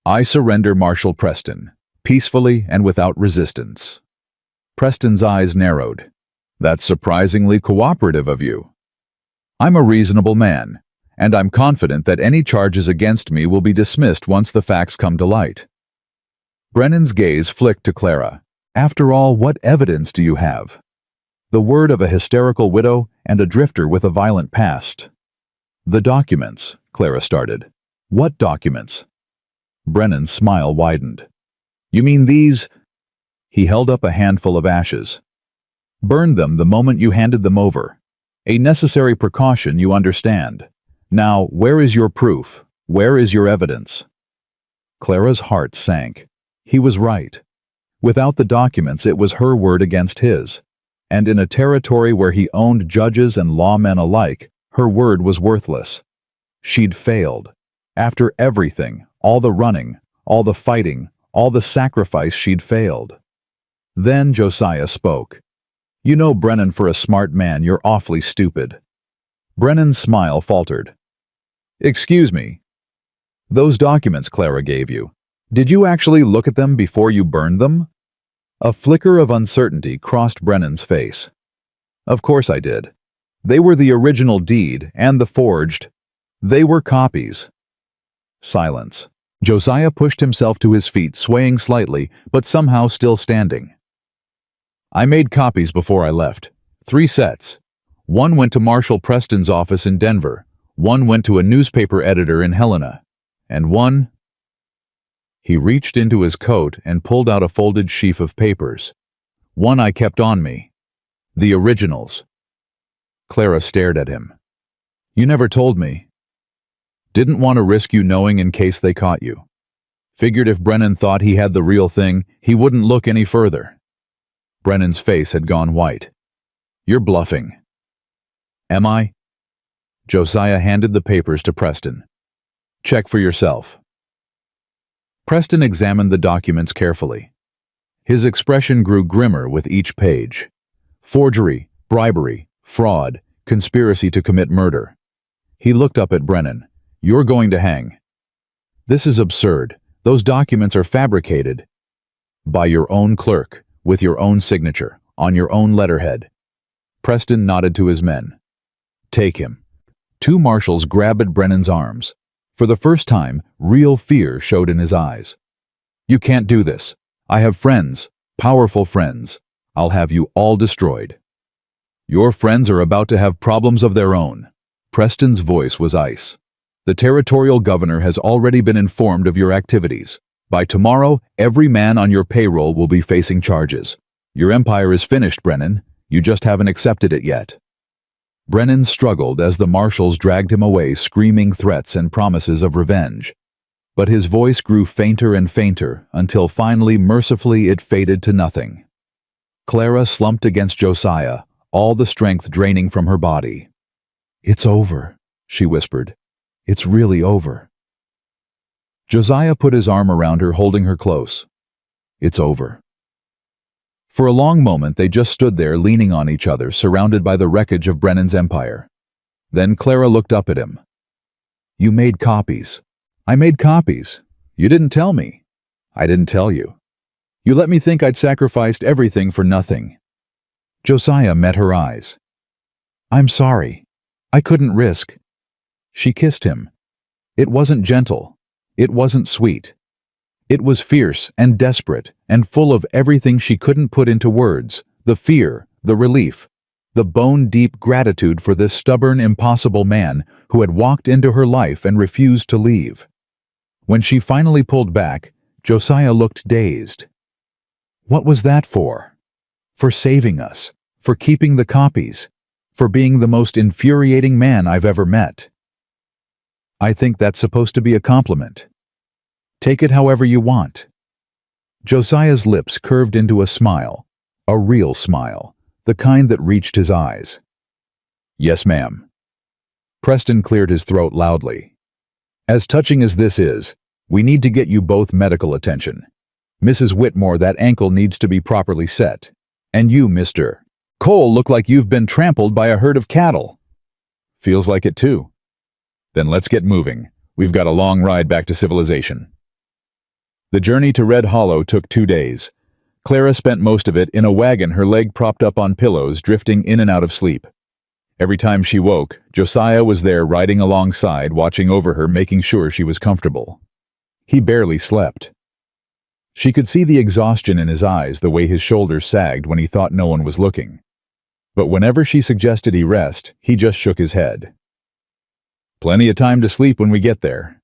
"I surrender, Marshal Preston, peacefully and without resistance." Preston's eyes narrowed. "That's surprisingly cooperative of you." "I'm a reasonable man, and I'm confident that any charges against me will be dismissed once the facts come to light." Brennan's gaze flicked to Clara. "After all, what evidence do you have?" "The word of a hysterical widow and a drifter with a violent past." "The documents," Clara started. "What documents?" Brennan's smile widened. "You mean these?" He held up a handful of ashes. "Burned them the moment you handed them over. A necessary precaution, you understand. Now, where is your proof? Where is your evidence?" Clara's heart sank. He was right. Without the documents, it was her word against his. And in a territory where he owned judges and lawmen alike, her word was worthless. She'd failed. After everything, all the running, all the fighting, all the sacrifice, she'd failed. Then Josiah spoke. "You know, Brennan, for a smart man, you're awfully stupid." Brennan's smile faltered. "Excuse me. Those documents Clara gave you, did you actually look at them before you burned them?" A flicker of uncertainty crossed Brennan's face. "Of course I did. They were the original deed and the forged. They were copies." Silence. Josiah pushed himself to his feet, swaying slightly, but somehow still standing. "I made copies before I left. 3 sets. One went to Marshal Preston's office in Denver, one went to a newspaper editor in Helena, and one—" He reached into his coat and pulled out a folded sheaf of papers. "One I kept on me. The originals." Clara stared at him. "You never told me." "Didn't want to risk you knowing in case they caught you. Figured if Brennan thought he had the real thing, he wouldn't look any further." Brennan's face had gone white. "You're bluffing." "Am I?" Josiah handed the papers to Preston. "Check for yourself." Preston examined the documents carefully. His expression grew grimmer with each page. Forgery, bribery, fraud, conspiracy to commit murder. He looked up at Brennan. "You're going to hang." "This is absurd. Those documents are fabricated." "By your own clerk, with your own signature, on your own letterhead." Preston nodded to his men. "Take him." 2 marshals grabbed at Brennan's arms. For the first time, real fear showed in his eyes. "You can't do this. I have friends, powerful friends. I'll have you all destroyed. Your friends are about to have problems of their own. Preston's voice was ice. The territorial governor has already been informed of your activities. By tomorrow, every man on your payroll will be facing charges. Your empire is finished, Brennan. You just haven't accepted it yet. Brennan struggled as the marshals dragged him away, screaming threats and promises of revenge. But his voice grew fainter and fainter until finally, mercifully, it faded to nothing. Clara slumped against Josiah, all the strength draining from her body. "It's over," she whispered. "It's really over." Josiah put his arm around her, holding her close. "It's over." For a long moment they just stood there, leaning on each other, surrounded by the wreckage of Brennan's empire. Then Clara looked up at him. "You made copies." "I made copies. You didn't tell me." "I didn't tell you. You let me think I'd sacrificed everything for nothing." Josiah met her eyes. "I'm sorry. I couldn't risk." She kissed him. It wasn't gentle. It wasn't sweet. It was fierce and desperate and full of everything she couldn't put into words: the fear, the relief, the bone-deep gratitude for this stubborn, impossible man who had walked into her life and refused to leave. When she finally pulled back, Josiah looked dazed. "What was that for?" "For saving us, for keeping the copies, for being the most infuriating man I've ever met." "I think that's supposed to be a compliment. Take it however you want." Josiah's lips curved into a smile, a real smile, the kind that reached his eyes. "Yes, ma'am." Preston cleared his throat loudly. "As touching as this is, we need to get you both medical attention. Mrs. Whitmore, that ankle needs to be properly set. And you, Mr. Cole, look like you've been trampled by a herd of cattle." "Feels like it too." "Then let's get moving. We've got a long ride back to civilization." The journey to Red Hollow took 2 days. Clara spent most of it in a wagon, her leg propped up on pillows, drifting in and out of sleep. Every time she woke, Josiah was there riding alongside, watching over her, making sure she was comfortable. He barely slept. She could see the exhaustion in his eyes, the way his shoulders sagged when he thought no one was looking. But whenever she suggested he rest, he just shook his head. "Plenty of time to sleep when we get there."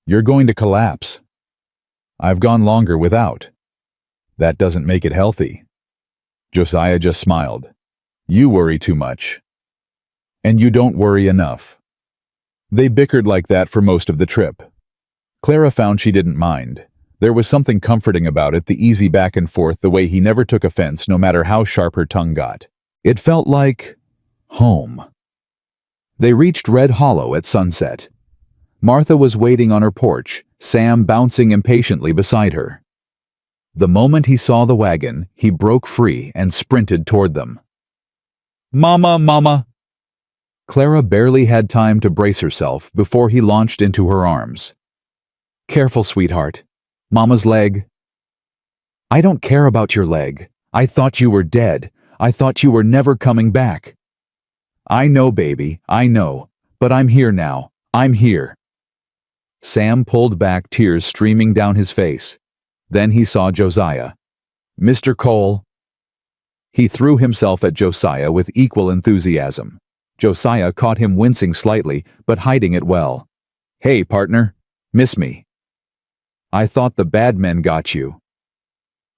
"You're going to collapse." "I've gone longer without." "That doesn't make it healthy." Josiah just smiled. "You worry too much. And you don't worry enough." They bickered like that for most of the trip. Clara found she didn't mind. There was something comforting about it, the easy back and forth, the way he never took offense no matter how sharp her tongue got. It felt like home. They reached Red Hollow at sunset. Martha was waiting on her porch, Sam bouncing impatiently beside her. The moment he saw the wagon, he broke free and sprinted toward them. "Mama, Mama!" Clara barely had time to brace herself before he launched into her arms. "Careful, sweetheart. Mama's leg." "I don't care about your leg. I thought you were dead. I thought you were never coming back." "I know, baby, I know. But I'm here now. I'm here." Sam pulled back, tears streaming down his face. Then he saw Josiah. "Mr. Cole." He threw himself at Josiah with equal enthusiasm. Josiah caught him wincing slightly, but hiding it well. "Hey, partner. Miss me?" "I thought the bad men got you."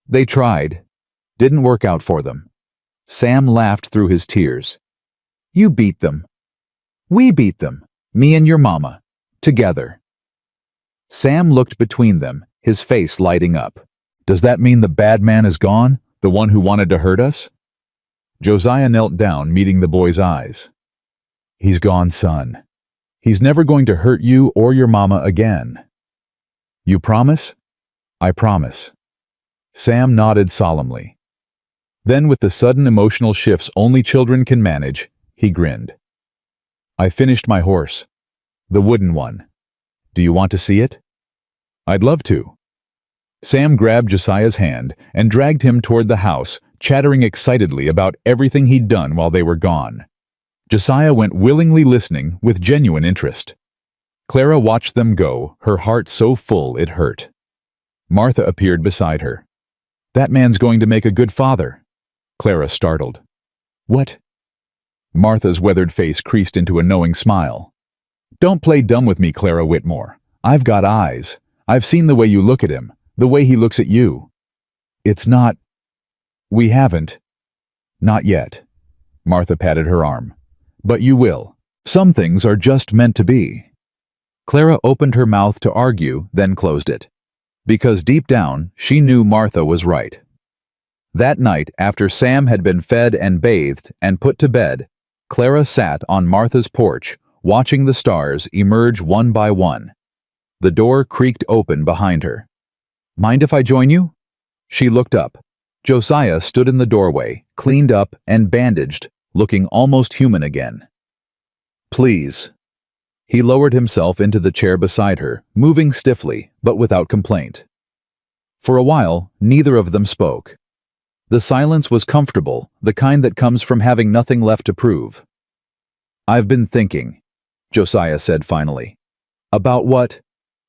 "They tried. Didn't work out for them." Sam laughed through his tears. "You beat them. We beat them. Me and your mama. Together." Sam looked between them, his face lighting up. "Does that mean the bad man is gone? The one who wanted to hurt us?" Josiah knelt down, meeting the boy's eyes. "He's gone, son. He's never going to hurt you or your mama again." "You promise?" "I promise." Sam nodded solemnly. Then, with the sudden emotional shifts only children can manage, he grinned. "I finished my horse. The wooden one. Do you want to see it?" "I'd love to." Sam grabbed Josiah's hand and dragged him toward the house, chattering excitedly about everything he'd done while they were gone. Josiah went willingly, listening with genuine interest. Clara watched them go, her heart so full it hurt. Martha appeared beside her. "That man's going to make a good father." Clara startled. What? Martha's weathered face creased into a knowing smile. Don't play dumb with me, Clara Whitmore. I've got eyes. I've seen the way you look at him, the way he looks at you. It's not... We haven't. Not yet. Martha patted her arm. But you will. Some things are just meant to be. Clara opened her mouth to argue, then closed it. Because deep down, she knew Martha was right. That night, after Sam had been fed and bathed and put to bed, Clara sat on Martha's porch, watching the stars emerge one by one. The door creaked open behind her. Mind if I join you? She looked up. Josiah stood in the doorway, cleaned up and bandaged, looking almost human again. Please. He lowered himself into the chair beside her, moving stiffly, but without complaint. For a while, neither of them spoke. The silence was comfortable, the kind that comes from having nothing left to prove. I've been thinking, Josiah said finally. About what?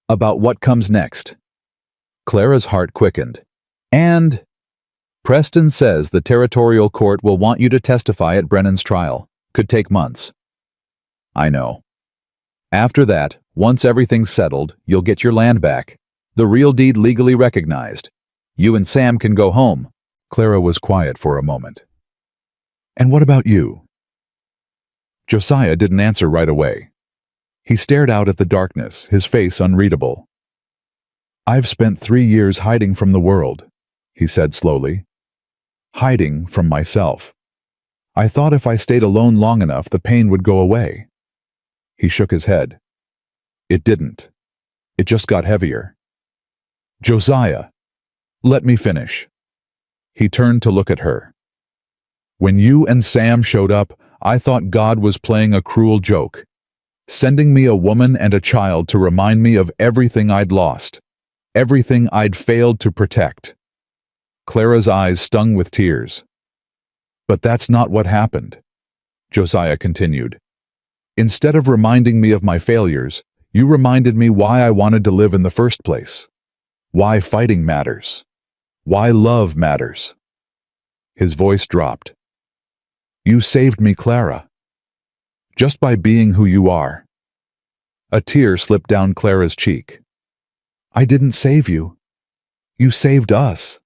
About what comes next. Clara's heart quickened. And Preston says the territorial court will want you to testify at Brennan's trial. Could take months. I know. After that, once everything's settled, you'll get your land back. The real deed legally recognized. You and Sam can go home. Clara was quiet for a moment. And what about you? Josiah didn't answer right away. He stared out at the darkness, his face unreadable. I've spent 3 years hiding from the world, he said slowly. Hiding from myself. I thought if I stayed alone long enough, the pain would go away. He shook his head. It didn't. It just got heavier. Josiah, let me finish. He turned to look at her. When you and Sam showed up, I thought God was playing a cruel joke, sending me a woman and a child to remind me of everything I'd lost, everything I'd failed to protect. Clara's eyes stung with tears. But that's not what happened, Josiah continued. Instead of reminding me of my failures, you reminded me why I wanted to live in the first place, why fighting matters, why love matters. His voice dropped. You saved me, Clara. Just by being who you are. A tear slipped down Clara's cheek. I didn't save you. You saved us.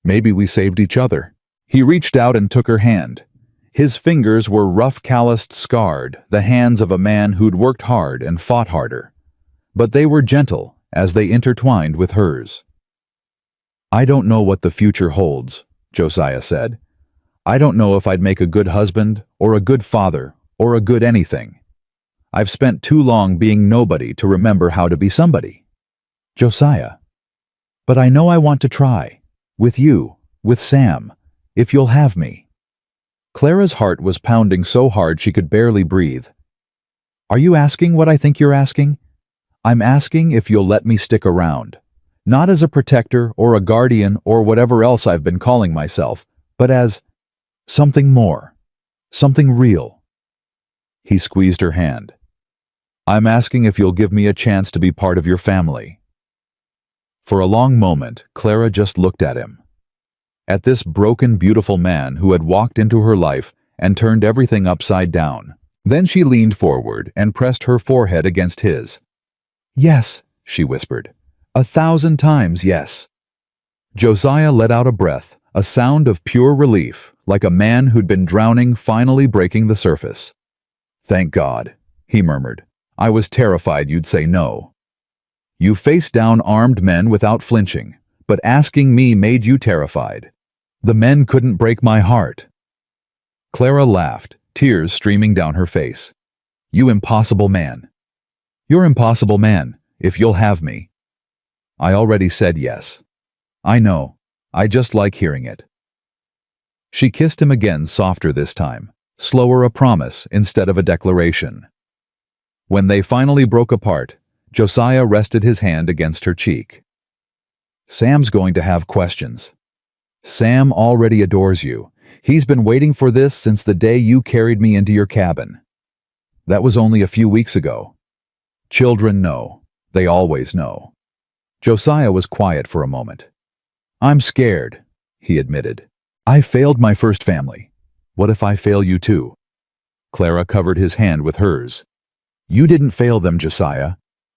Maybe we saved each other. He reached out and took her hand. His fingers were rough, calloused, scarred, the hands of a man who'd worked hard and fought harder. But they were gentle as they intertwined with hers. I don't know what the future holds, Josiah said. I don't know if I'd make a good husband, or a good father, or a good anything. I've spent too long being nobody to remember how to be somebody. Josiah. But I know I want to try. With you, with Sam, if you'll have me. Clara's heart was pounding so hard she could barely breathe. Are you asking what I think you're asking? I'm asking if you'll let me stick around. Not as a protector or a guardian or whatever else I've been calling myself, but as something more, something real. He squeezed her hand. I'm asking if you'll give me a chance to be part of your family. For a long moment, Clara just looked at him. At this broken, beautiful man who had walked into her life and turned everything upside down. Then she leaned forward and pressed her forehead against his. Yes, she whispered. 1,000 times yes. Josiah let out a breath, a sound of pure relief, like a man who'd been drowning finally breaking the surface. Thank God, he murmured. I was terrified you'd say no. You faced down armed men without flinching, but asking me made you terrified. The men couldn't break my heart. Clara laughed, tears streaming down her face. You impossible man. You're impossible man, if you'll have me. I already said yes. I know. I just like hearing it. She kissed him again, softer this time, slower, a promise instead of a declaration. When they finally broke apart, Josiah rested his hand against her cheek. Sam's going to have questions. Sam already adores you. He's been waiting for this since the day you carried me into your cabin. That was only a few weeks ago. Children know. They always know. Josiah was quiet for a moment. I'm scared, he admitted. I failed my first family. What if I fail you too? Clara covered his hand with hers. You didn't fail them, Josiah.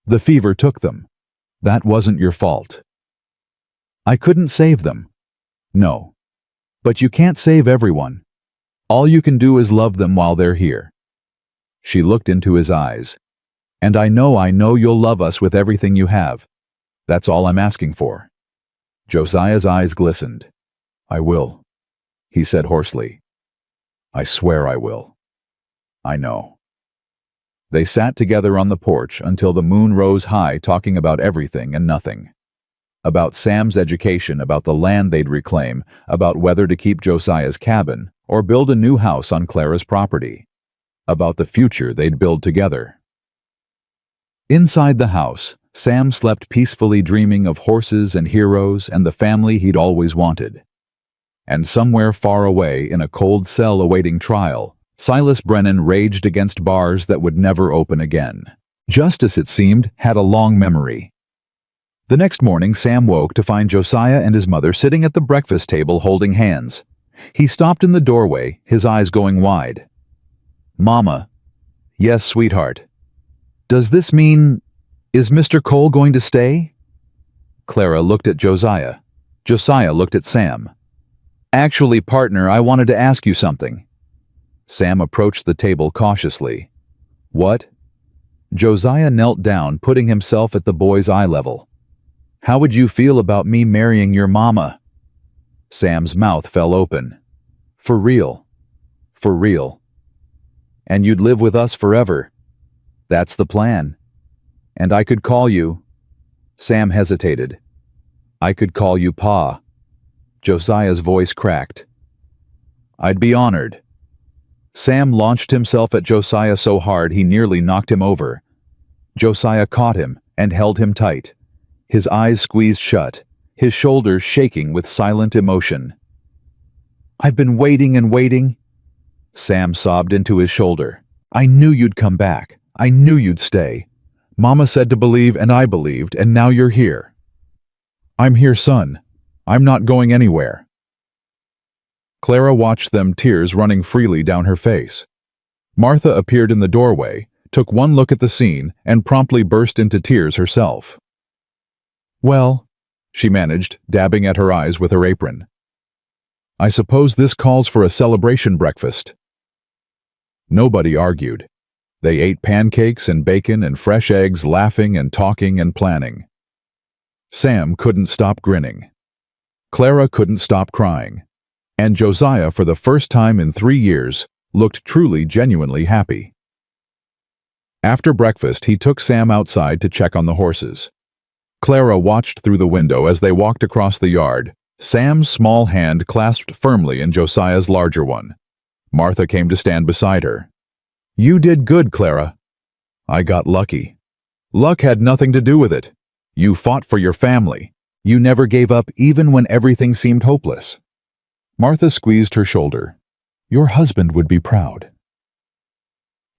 The fever took them. That wasn't your fault. I couldn't save them. No. But you can't save everyone. All you can do is love them while they're here. She looked into his eyes. And I know you'll love us with everything you have. That's all I'm asking for. Josiah's eyes glistened. I will, he said hoarsely. I swear I will. I know. They sat together on the porch until the moon rose high, talking about everything and nothing. About Sam's education, about the land they'd reclaim, about whether to keep Josiah's cabin or build a new house on Clara's property. About the future they'd build together. Inside the house, Sam slept peacefully, dreaming of horses and heroes and the family he'd always wanted. And somewhere far away, in a cold cell awaiting trial, Silas Brennan raged against bars that would never open again. Justice, it seemed, had a long memory. The next morning, Sam woke to find Josiah and his mother sitting at the breakfast table holding hands. He stopped in the doorway, his eyes going wide. Mama. Yes, sweetheart. Does this mean... Is Mr. Cole going to stay? Clara looked at Josiah. Josiah looked at Sam. Actually, partner, I wanted to ask you something. Sam approached the table cautiously. What? Josiah knelt down, putting himself at the boy's eye level. How would you feel about me marrying your mama? Sam's mouth fell open. For real. For real. And you'd live with us forever. That's the plan. And I could call you... Sam hesitated. I could call you Pa. Josiah's voice cracked. I'd be honored. Sam launched himself at Josiah so hard he nearly knocked him over. Josiah caught him and held him tight, his eyes squeezed shut, his shoulders shaking with silent emotion. I've been waiting and waiting. Sam sobbed into his shoulder. I knew you'd come back. I knew you'd stay. Mama said to believe, and I believed, and now you're here. I'm here, son. I'm not going anywhere. Clara watched them, tears running freely down her face. Martha appeared in the doorway, took one look at the scene, and promptly burst into tears herself. Well, she managed, dabbing at her eyes with her apron. I suppose this calls for a celebration breakfast. Nobody argued. They ate pancakes and bacon and fresh eggs, laughing and talking and planning. Sam couldn't stop grinning. Clara couldn't stop crying. And Josiah, for the first time in 3 years, looked truly, genuinely happy. After breakfast, he took Sam outside to check on the horses. Clara watched through the window as they walked across the yard, Sam's small hand clasped firmly in Josiah's larger one. Martha came to stand beside her. You did good, Clara. I got lucky. Luck had nothing to do with it. You fought for your family. You never gave up even when everything seemed hopeless. Martha squeezed her shoulder. Your husband would be proud.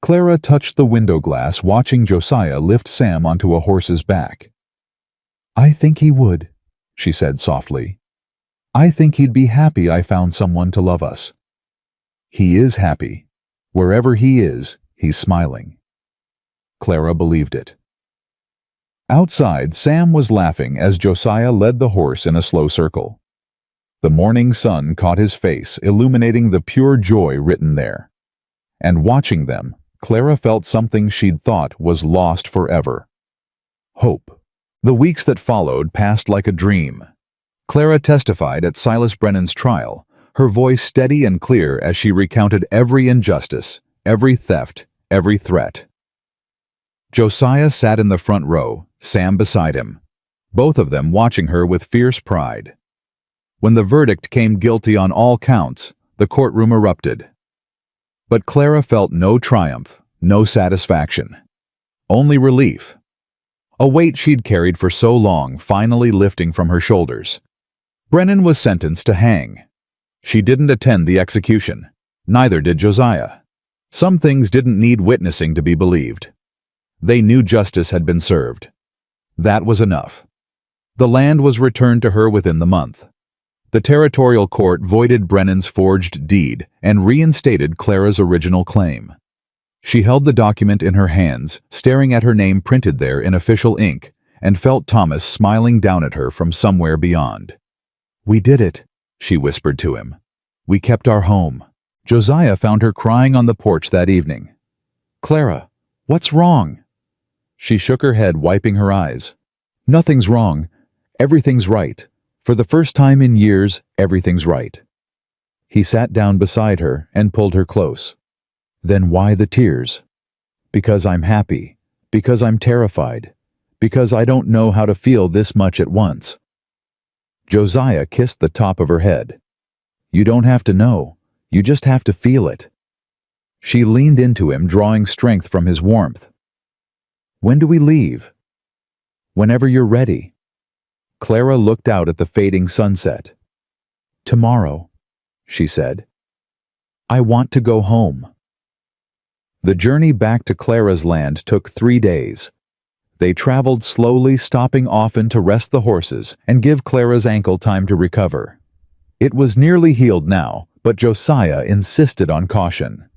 Clara touched the window glass, watching Josiah lift Sam onto a horse's back. I think he would, she said softly. I think he'd be happy I found someone to love us. He is happy. Wherever he is, he's smiling. Clara believed it. Outside, Sam was laughing as Josiah led the horse in a slow circle. The morning sun caught his face, illuminating the pure joy written there. And watching them, Clara felt something she'd thought was lost forever. Hope. The weeks that followed passed like a dream. Clara testified at Silas Brennan's trial, her voice steady and clear as she recounted every injustice, every theft, every threat. Josiah sat in the front row, Sam beside him, both of them watching her with fierce pride. When the verdict came guilty on all counts, the courtroom erupted. But Clara felt no triumph, no satisfaction. Only relief. A weight she'd carried for so long finally lifting from her shoulders. Brennan was sentenced to hang. She didn't attend the execution. Neither did Josiah. Some things didn't need witnessing to be believed. They knew justice had been served. That was enough. The land was returned to her within the month. The territorial court voided Brennan's forged deed and reinstated Clara's original claim. She held the document in her hands, staring at her name printed there in official ink, and felt Thomas smiling down at her from somewhere beyond. "We did it," she whispered to him. "We kept our home." Josiah found her crying on the porch that evening. "Clara, what's wrong?" She shook her head, wiping her eyes. "Nothing's wrong. Everything's right. For the first time in years, everything's right." He sat down beside her and pulled her close. "Then why the tears?" "Because I'm happy. Because I'm terrified. Because I don't know how to feel this much at once." Josiah kissed the top of her head. "You don't have to know. You just have to feel it." She leaned into him, drawing strength from his warmth. "When do we leave?" "Whenever you're ready." Clara looked out at the fading sunset. "Tomorrow," she said. "I want to go home." The journey back to Clara's land took 3 days. They traveled slowly, stopping often to rest the horses and give Clara's ankle time to recover. It was nearly healed now, but Josiah insisted on caution.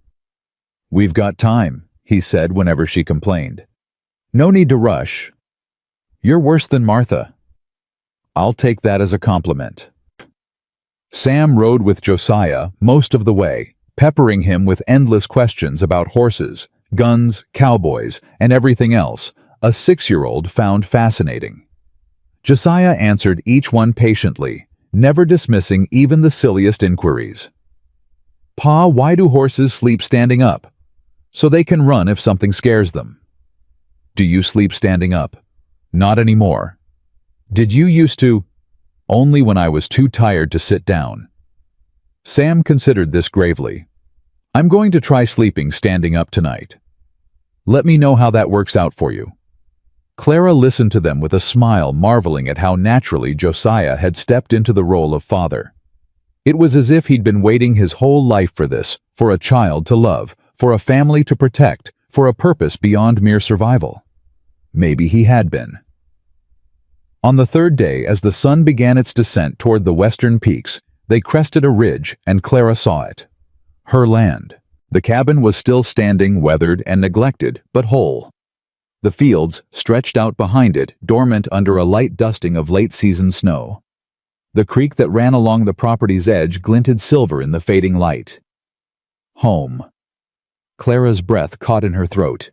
"We've got time," he said whenever she complained. "No need to rush. You're worse than Martha." "I'll take that as a compliment." Sam rode with Josiah most of the way, peppering him with endless questions about horses, guns, cowboys, and everything else a 6-year-old found fascinating. Josiah answered each one patiently, never dismissing even the silliest inquiries. "Pa, why do horses sleep standing up?" "So they can run if something scares them." "Do you sleep standing up?" "Not anymore." "Did you used to?" "Only when I was too tired to sit down." Sam considered this gravely. "I'm going to try sleeping standing up tonight. Let me know how that works out for you." Clara listened to them with a smile, marveling at how naturally Josiah had stepped into the role of father. It was as if he'd been waiting his whole life for this, for a child to love, for a family to protect, for a purpose beyond mere survival. Maybe he had been. On the 3rd day, as the sun began its descent toward the western peaks, they crested a ridge, and Clara saw it. Her land. The cabin was still standing, weathered and neglected, but whole. The fields stretched out behind it, dormant under a light dusting of late-season snow. The creek that ran along the property's edge glinted silver in the fading light. Home. Clara's breath caught in her throat.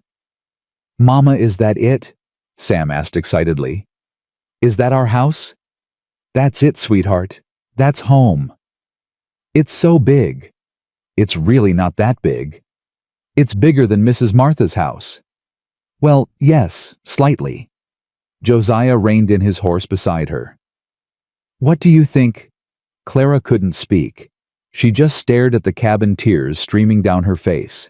"Mama, is that it?" Sam asked excitedly. "Is that our house?" "That's it, sweetheart. That's home." "It's so big." "It's really not that big." "It's bigger than Mrs. Martha's house." "Well, yes, slightly." Josiah reined in his horse beside her. "What do you think?" Clara couldn't speak. She just stared at the cabin, tears streaming down her face.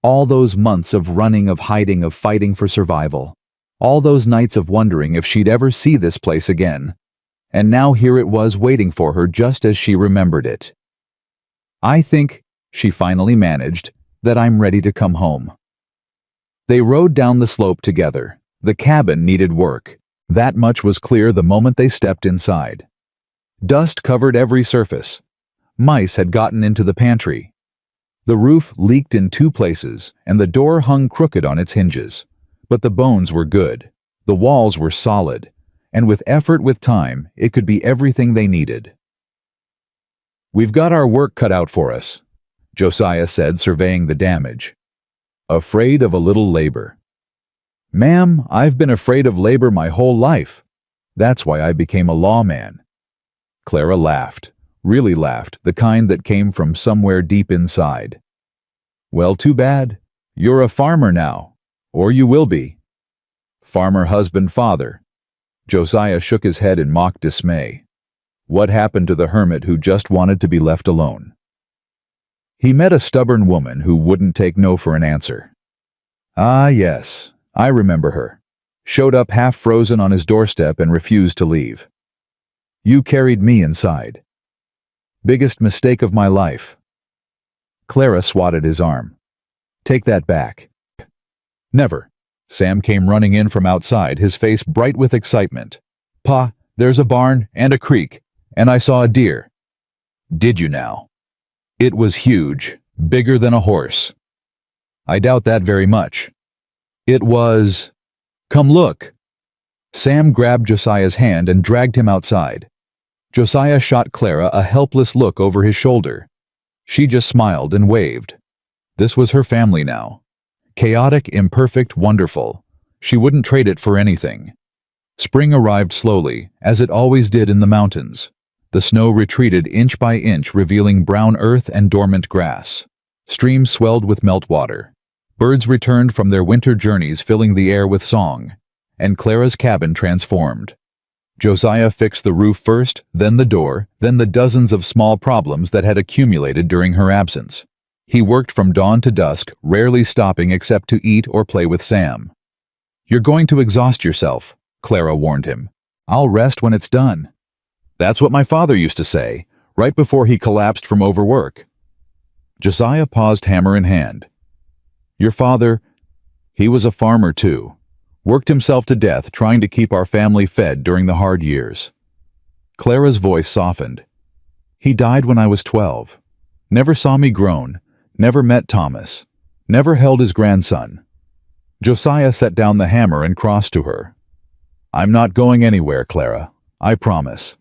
All those months of running, of hiding, of fighting for survival. All those nights of wondering if she'd ever see this place again. And now here it was waiting for her just as she remembered it. "I think," she finally managed, "that I'm ready to come home." They rode down the slope together. The cabin needed work. That much was clear the moment they stepped inside. Dust covered every surface. Mice had gotten into the pantry. The roof leaked in 2 places, and the door hung crooked on its hinges. But the bones were good. The walls were solid. And with effort, with time, it could be everything they needed. "We've got our work cut out for us," Josiah said, surveying the damage. "Afraid of a little labor." "Ma'am, I've been afraid of labor my whole life. That's why I became a lawman." Clara laughed, really laughed, the kind that came from somewhere deep inside. "Well, too bad. You're a farmer now, or you will be." "Farmer, husband, father." Josiah shook his head in mock dismay. What happened to the hermit who just wanted to be left alone? He met a stubborn woman who wouldn't take no for an answer. Ah, yes, I remember her. Showed up half frozen on his doorstep and refused to leave. You carried me inside. Biggest mistake of my life. Clara swatted his arm. Take that back. Never. Sam came running in from outside, his face bright with excitement. Pa, there's a barn and a creek, and I saw a deer. Did you now? It was huge, bigger than a horse. I doubt that very much. It was... Come look. Sam grabbed Josiah's hand and dragged him outside. Josiah shot Clara a helpless look over his shoulder. She just smiled and waved. This was her family now. Chaotic, imperfect, wonderful. She wouldn't trade it for anything. Spring arrived slowly, as it always did in the mountains. The snow retreated inch by inch, revealing brown earth and dormant grass. Streams swelled with meltwater. Birds returned from their winter journeys, filling the air with song. And Clara's cabin transformed. Josiah fixed the roof first, then the door, then the dozens of small problems that had accumulated during her absence. He worked from dawn to dusk, rarely stopping except to eat or play with Sam. "You're going to exhaust yourself," Clara warned him. "I'll rest when it's done." That's what my father used to say, right before he collapsed from overwork. Josiah paused, hammer in hand. "Your father, he was a farmer too. Worked himself to death trying to keep our family fed during the hard years." Clara's voice softened. "He died when I was 12. Never saw me grown, never met Thomas, never held his grandson." Josiah set down the hammer and crossed to her. "I'm not going anywhere, Clara. I promise."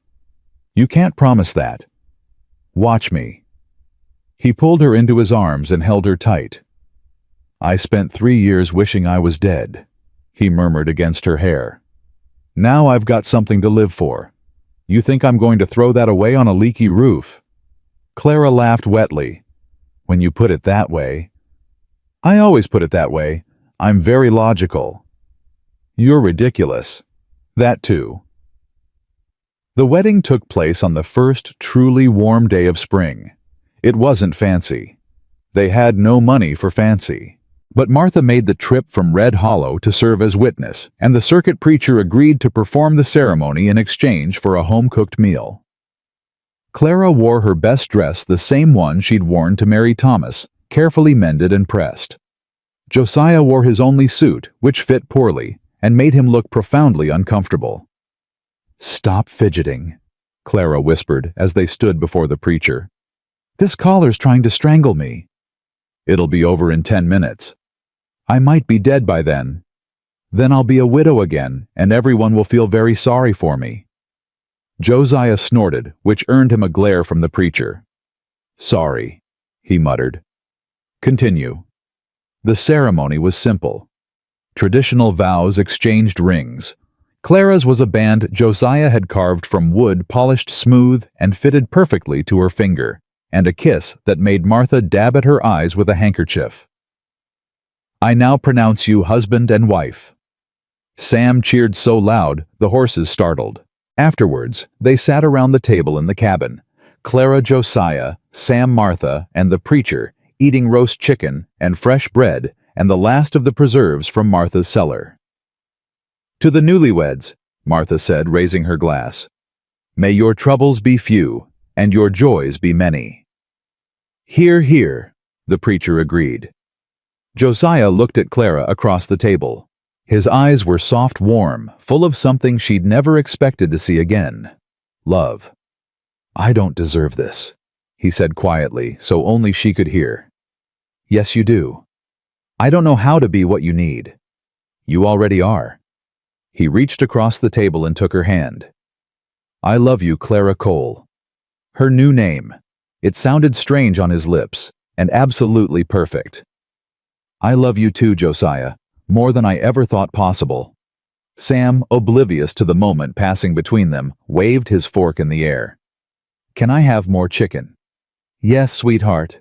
"You can't promise that." "Watch me." He pulled her into his arms and held her tight. "I spent 3 years wishing I was dead," he murmured against her hair. "Now I've got something to live for. You think I'm going to throw that away on a leaky roof?" Clara laughed wetly. "When you put it that way." "I always put it that way. I'm very logical." "You're ridiculous." "That too." The wedding took place on the first truly warm day of spring. It wasn't fancy. They had no money for fancy. But Martha made the trip from Red Hollow to serve as witness, and the circuit preacher agreed to perform the ceremony in exchange for a home-cooked meal. Clara wore her best dress, the same one she'd worn to marry Thomas, carefully mended and pressed. Josiah wore his only suit, which fit poorly, and made him look profoundly uncomfortable. "Stop fidgeting," Clara whispered as they stood before the preacher. "This collar's trying to strangle me." "It'll be over in 10 minutes. I might be dead by then. Then I'll be a widow again, and everyone will feel very sorry for me." Josiah snorted, which earned him a glare from the preacher. "Sorry," he muttered. "Continue." The ceremony was simple. Traditional vows exchanged rings. Clara's was a band Josiah had carved from wood polished smooth and fitted perfectly to her finger, and a kiss that made Martha dab at her eyes with a handkerchief. "I now pronounce you husband and wife." Sam cheered so loud the horses startled. Afterwards, they sat around the table in the cabin. Clara, Josiah, Sam, Martha, and the preacher, eating roast chicken and fresh bread and the last of the preserves from Martha's cellar. "To the newlyweds," Martha said, raising her glass. "May your troubles be few, and your joys be many." "Hear, hear," the preacher agreed. Josiah looked at Clara across the table. His eyes were soft, warm, full of something she'd never expected to see again. Love. "I don't deserve this," he said quietly, so only she could hear. "Yes, you do. I don't know how to be what you need. You already are." He reached across the table and took her hand. "I love you, Clara Cole." Her new name. It sounded strange on his lips, and absolutely perfect. "I love you too, Josiah, more than I ever thought possible." Sam, oblivious to the moment passing between them, waved his fork in the air. "Can I have more chicken?" "Yes, sweetheart,"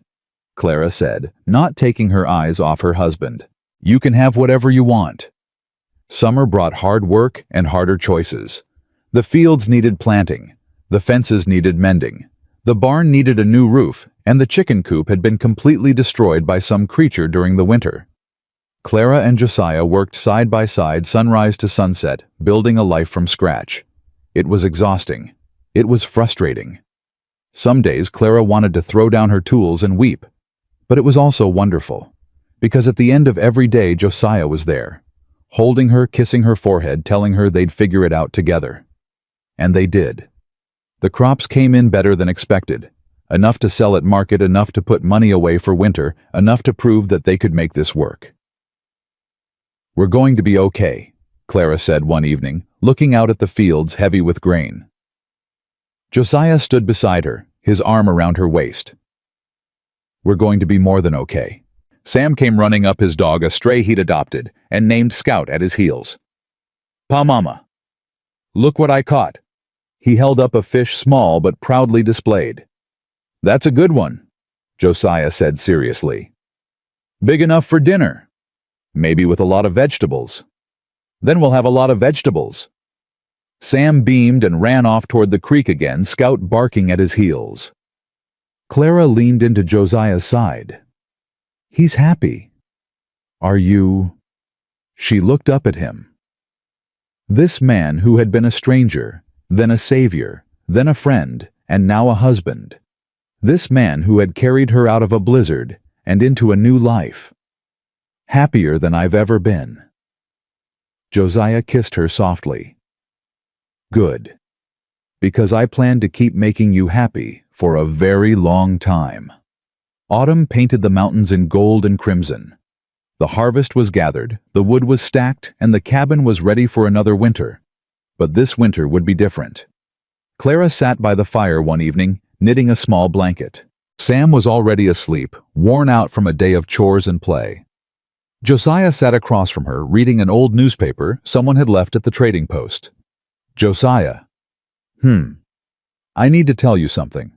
Clara said, not taking her eyes off her husband. "You can have whatever you want." Summer brought hard work and harder choices. The fields needed planting, the fences needed mending, the barn needed a new roof, and the chicken coop had been completely destroyed by some creature during the winter. Clara and Josiah worked side by side sunrise to sunset, building a life from scratch. It was exhausting. It was frustrating. Some days Clara wanted to throw down her tools and weep, but it was also wonderful, because at the end of every day Josiah was there, holding her, kissing her forehead, telling her they'd figure it out together. And they did. The crops came in better than expected. Enough to sell at market, enough to put money away for winter, enough to prove that they could make this work. "We're going to be okay," Clara said one evening, looking out at the fields heavy with grain. Josiah stood beside her, his arm around her waist. "We're going to be more than okay." Sam came running up, his dog, a stray he'd adopted, and named Scout, at his heels. "Pa, Mama, look what I caught." He held up a fish, small but proudly displayed. "That's a good one," Josiah said seriously. "Big enough for dinner. Maybe with a lot of vegetables. Then we'll have a lot of vegetables." Sam beamed and ran off toward the creek again, Scout barking at his heels. Clara leaned into Josiah's side. "He's happy. Are you?" She looked up at him. This man who had been a stranger, then a savior, then a friend, and now a husband. This man who had carried her out of a blizzard and into a new life. "Happier than I've ever been." Josiah kissed her softly. "Good. Because I plan to keep making you happy for a very long time." Autumn painted the mountains in gold and crimson. The harvest was gathered, the wood was stacked, and the cabin was ready for another winter. But this winter would be different. Clara sat by the fire one evening, knitting a small blanket. Sam was already asleep, worn out from a day of chores and play. Josiah sat across from her, reading an old newspaper someone had left at the trading post. "Josiah. I need to tell you something."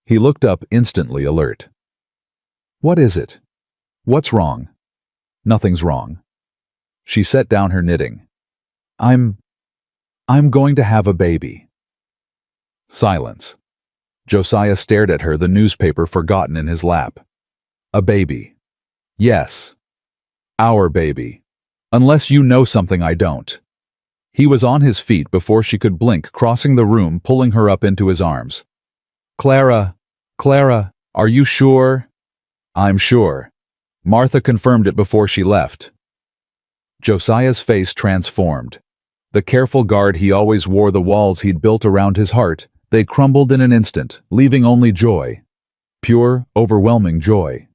He looked up, instantly alert. "What is it? What's wrong?" "Nothing's wrong." She set down her knitting. I'm going to have a baby." Silence. Josiah stared at her, the newspaper forgotten in his lap. "A baby." "Yes. Our baby. Unless you know something I don't." He was on his feet before she could blink, crossing the room, pulling her up into his arms. Clara, are you sure?" "I'm sure. Martha confirmed it before she left." Josiah's face transformed. The careful guard he always wore, the walls he'd built around his heart, they crumbled in an instant, leaving only joy. Pure, overwhelming joy.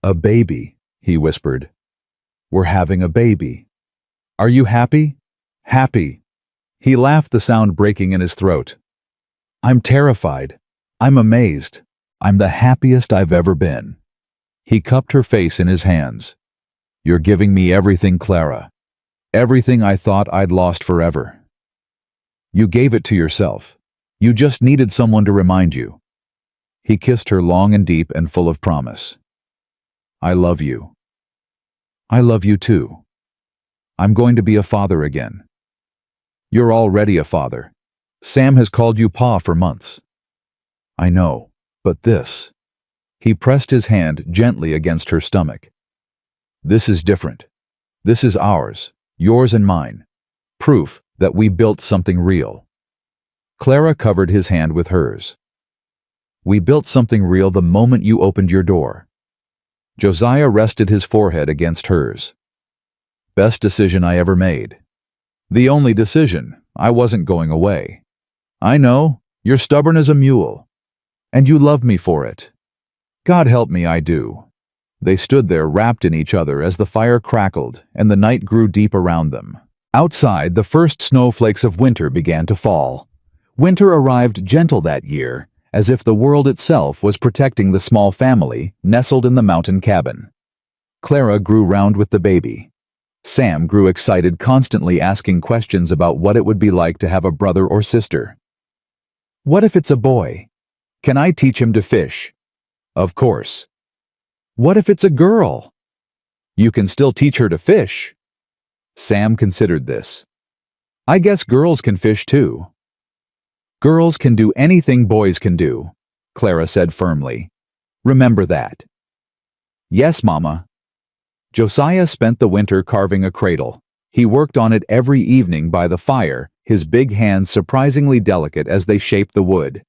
"A baby," he whispered. "We're having a baby. Are you happy?" "Happy." He laughed, the sound breaking in his throat. "I'm terrified. I'm amazed. I'm the happiest I've ever been." He cupped her face in his hands. "You're giving me everything, Clara. Everything I thought I'd lost forever. You gave it to yourself. You just needed someone to remind you." He kissed her long and deep and full of promise. "I love you. I love you too. I'm going to be a father again." "You're already a father. Sam has called you Pa for months." "I know, but this..." He pressed his hand gently against her stomach. "This is different. This is ours, yours and mine. Proof that we built something real." Clara covered his hand with hers. "We built something real the moment you opened your door." Josiah rested his forehead against hers. "Best decision I ever made. The only decision. I wasn't going away. I know, you're stubborn as a mule. And you love me for it. God help me, I do." They stood there wrapped in each other as the fire crackled and the night grew deep around them. Outside, the first snowflakes of winter began to fall. Winter arrived gentle that year, as if the world itself was protecting the small family nestled in the mountain cabin. Clara grew round with the baby. Sam grew excited, constantly asking questions about what it would be like to have a brother or sister. "What if it's a boy? Can I teach him to fish?" "Of course." "What if it's a girl?" "You can still teach her to fish." Sam considered this. "I guess girls can fish too." "Girls can do anything boys can do," Clara said firmly. "Remember that." "Yes, Mama." Josiah spent the winter carving a cradle. He worked on it every evening by the fire, his big hands surprisingly delicate as they shaped the wood.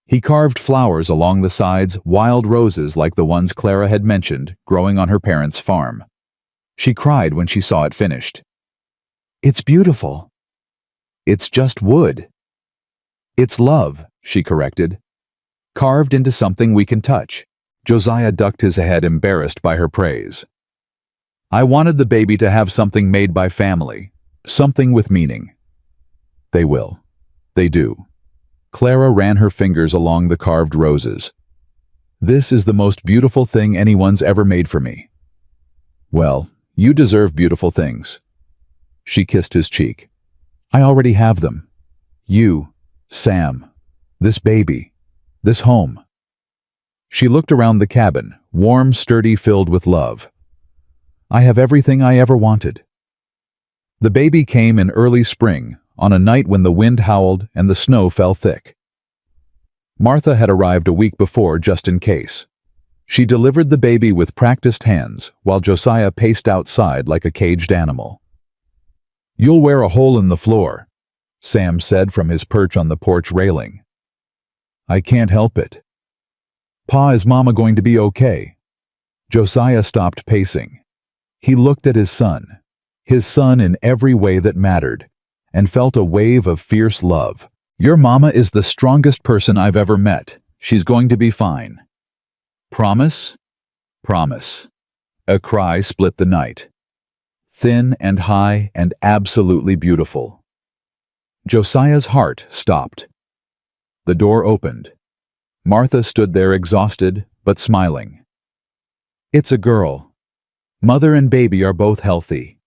He carved flowers along the sides, wild roses like the ones Clara had mentioned, growing on her parents' farm. She cried when she saw it finished. "It's beautiful." "It's just wood." It's love, she corrected. Carved into something we can touch. Josiah ducked his head, embarrassed by her praise. I wanted the baby to have something made by family, something with meaning. They will. They do. Clara ran her fingers along the carved roses. This is the most beautiful thing anyone's ever made for me. Well, you deserve beautiful things. She kissed his cheek. I already have them. You, Sam, this baby, this home. She looked around the cabin, warm, sturdy, filled with love. I have everything I ever wanted. The baby came in early spring, on a night when the wind howled and the snow fell thick. Martha had arrived a week before just in case. She delivered the baby with practiced hands while Josiah paced outside like a caged animal. You'll wear a hole in the floor, Sam said from his perch on the porch railing. I can't help it. Pa, is Mama going to be okay? Josiah stopped pacing. He looked at his son in every way that mattered, and felt a wave of fierce love. Your mama is the strongest person I've ever met. She's going to be fine. Promise? Promise. A cry split the night. Thin and high and absolutely beautiful. Josiah's heart stopped. The door opened. Martha stood there exhausted but smiling. It's a girl. Mother and baby are both healthy.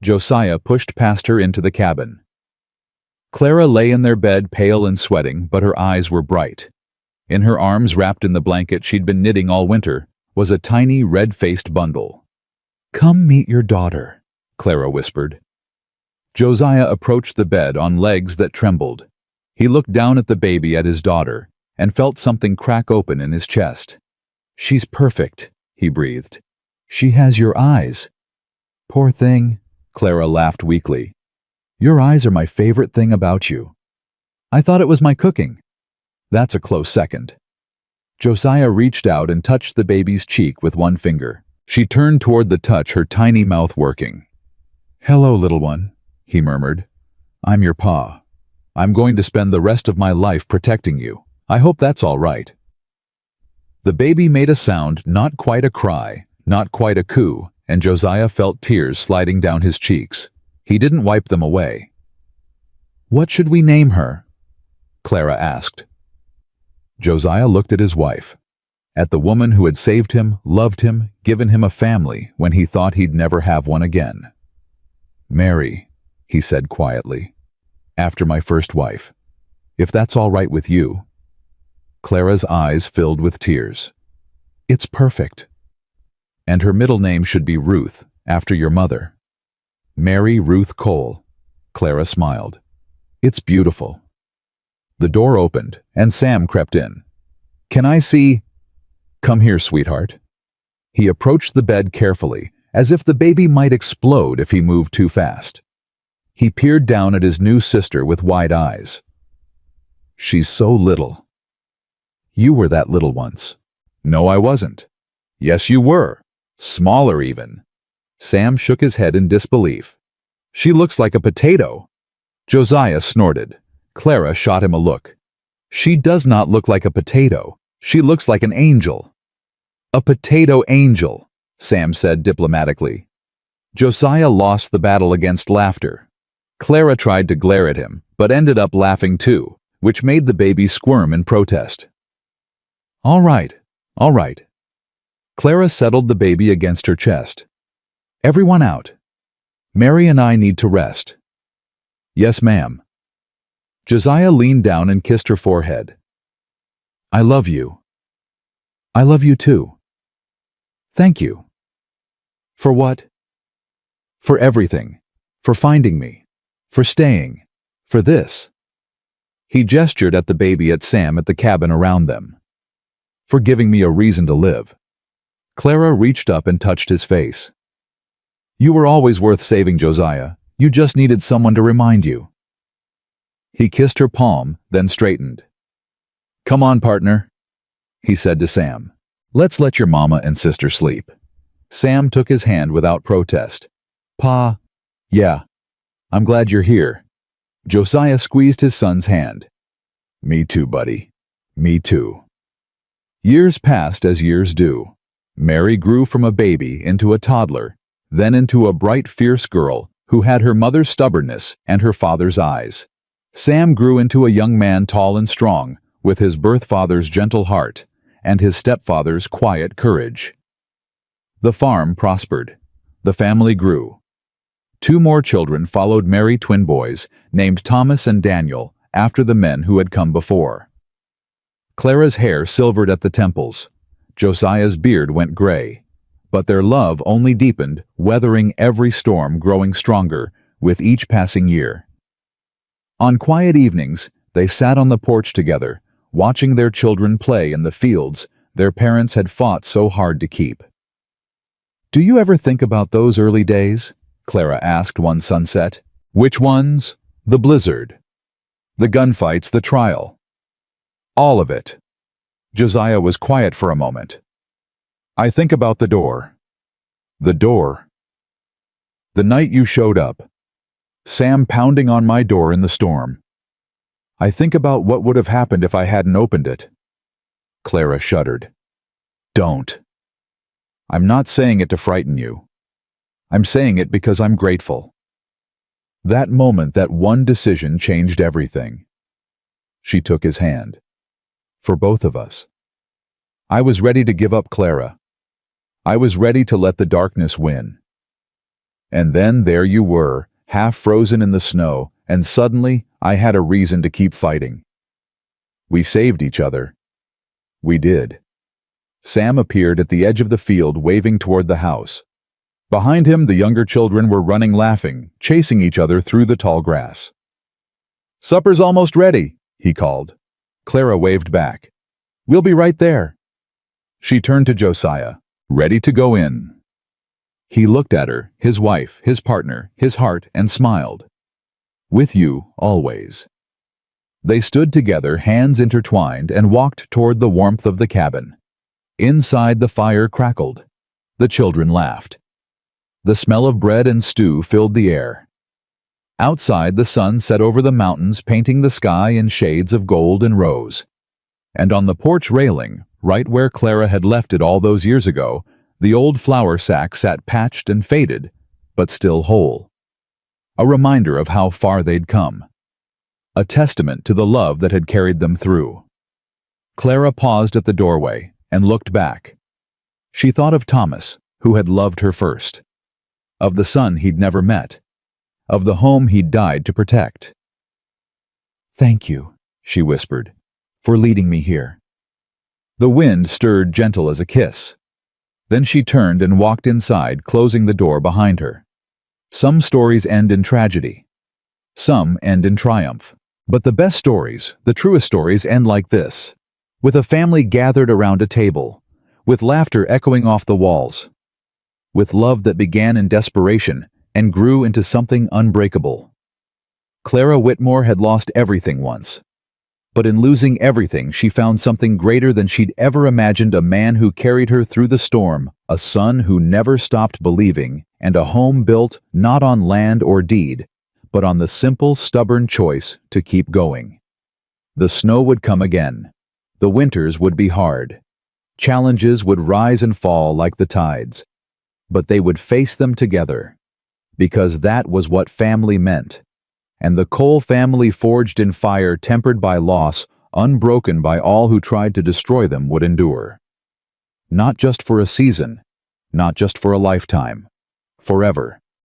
Josiah pushed past her into the cabin. Clara lay in their bed, pale and sweating, but her eyes were bright. In her arms, wrapped in the blanket she'd been knitting all winter, was a tiny, red-faced bundle. Come meet your daughter, Clara whispered. Josiah approached the bed on legs that trembled. He looked down at the baby, at his daughter, and felt something crack open in his chest. She's perfect, he breathed. She has your eyes. Poor thing, Clara laughed weakly. Your eyes are my favorite thing about you. I thought it was my cooking. That's a close second. Josiah reached out and touched the baby's cheek with one finger. She turned toward the touch, her tiny mouth working. Hello, little one, he murmured. I'm your pa. I'm going to spend the rest of my life protecting you. I hope that's all right. The baby made a sound, not quite a cry, not quite a coo, and Josiah felt tears sliding down his cheeks. He didn't wipe them away. What should we name her? Clara asked. Josiah looked at his wife, at the woman who had saved him, loved him, given him a family when he thought he'd never have one again. Mary, he said quietly, after my first wife, if that's all right with you. Clara's eyes filled with tears. It's perfect. And her middle name should be Ruth, after your mother. Mary Ruth Cole. Clara smiled. It's beautiful. The door opened, and Sam crept in. Can I see? Come here, sweetheart. He approached the bed carefully, as if the baby might explode if he moved too fast. He peered down at his new sister with wide eyes. She's so little. You were that little once. No, I wasn't. Yes, you were. Smaller even. Sam shook his head in disbelief. She looks like a potato. Josiah snorted. Clara shot him a look. She does not look like a potato. She looks like an angel. A potato angel, Sam said diplomatically. Josiah lost the battle against laughter. Clara tried to glare at him, but ended up laughing too, which made the baby squirm in protest. All right, all right. Clara settled the baby against her chest. Everyone out. Mary and I need to rest. Yes, ma'am. Josiah leaned down and kissed her forehead. I love you. I love you too. Thank you. For what? For everything. For finding me. For staying. For this. He gestured at the baby, at Sam, at the cabin around them. For giving me a reason to live. Clara reached up and touched his face. You were always worth saving, Josiah. You just needed someone to remind you. He kissed her palm, then straightened. Come on, partner, he said to Sam. Let's let your mama and sister sleep. Sam took his hand without protest. Pa, yeah, I'm glad you're here. Josiah squeezed his son's hand. Me too, buddy. Me too. Years passed as years do. Mary grew from a baby into a toddler, then into a bright, fierce girl who had her mother's stubbornness and her father's eyes. Sam grew into a young man tall and strong, with his birth father's gentle heart and his stepfather's quiet courage. The farm prospered. The family grew. 2 more children followed Mary, twin boys, named Thomas and Daniel, after the men who had come before. Clara's hair silvered at the temples. Josiah's beard went gray. But their love only deepened, weathering every storm, growing stronger with each passing year. On quiet evenings, they sat on the porch together, watching their children play in the fields their parents had fought so hard to keep. "Do you ever think about those early days?" Clara asked one sunset. "Which ones?" "The blizzard. The gunfights, the trial. All of it." Josiah was quiet for a moment. "I think about the door." "The door?" "The night you showed up. Sam pounding on my door in the storm. I think about what would have happened if I hadn't opened it." Clara shuddered. "Don't. I'm not saying it to frighten you. I'm saying it because I'm grateful. That moment, that one decision changed everything." She took his hand. "For both of us. I was ready to give up Clara. I was ready to let the darkness win. And then there you were, half frozen in the snow, and suddenly I had a reason to keep fighting. We saved each other. We did." Sam appeared at the edge of the field, waving toward the house. Behind him, the younger children were running, laughing, chasing each other through the tall grass. "Supper's almost ready," he called. Clara waved back. "We'll be right there." She turned to Josiah. "Ready to go in." He looked at her, his wife, his partner, his heart, and smiled. "With you, always." They stood together, hands intertwined, and walked toward the warmth of the cabin. Inside, the fire crackled. The children laughed. The smell of bread and stew filled the air. Outside, the sun set over the mountains, painting the sky in shades of gold and rose. And on the porch railing, right where Clara had left it all those years ago, the old flour sack sat patched and faded, but still whole. A reminder of how far they'd come. A testament to the love that had carried them through. Clara paused at the doorway and looked back. She thought of Thomas, who had loved her first. Of the son he'd never met. Of the home he'd died to protect. "Thank you," she whispered, "for leading me here." The wind stirred, gentle as a kiss. Then she turned and walked inside, closing the door behind her. Some stories end in tragedy. Some end in triumph. But the best stories, the truest stories, end like this, with a family gathered around a table, with laughter echoing off the walls, with love that began in desperation and grew into something unbreakable. Clara Whitmore had lost everything once. But in losing everything, she found something greater than she'd ever imagined: a man who carried her through the storm, a son who never stopped believing, and a home built not on land or deed, but on the simple, stubborn choice to keep going. The snow would come again. The winters would be hard. Challenges would rise and fall like the tides. But they would face them together, because that was what family meant. And the Cole family, forged in fire, tempered by loss, unbroken by all who tried to destroy them, would endure. Not just for a season, not just for a lifetime, forever.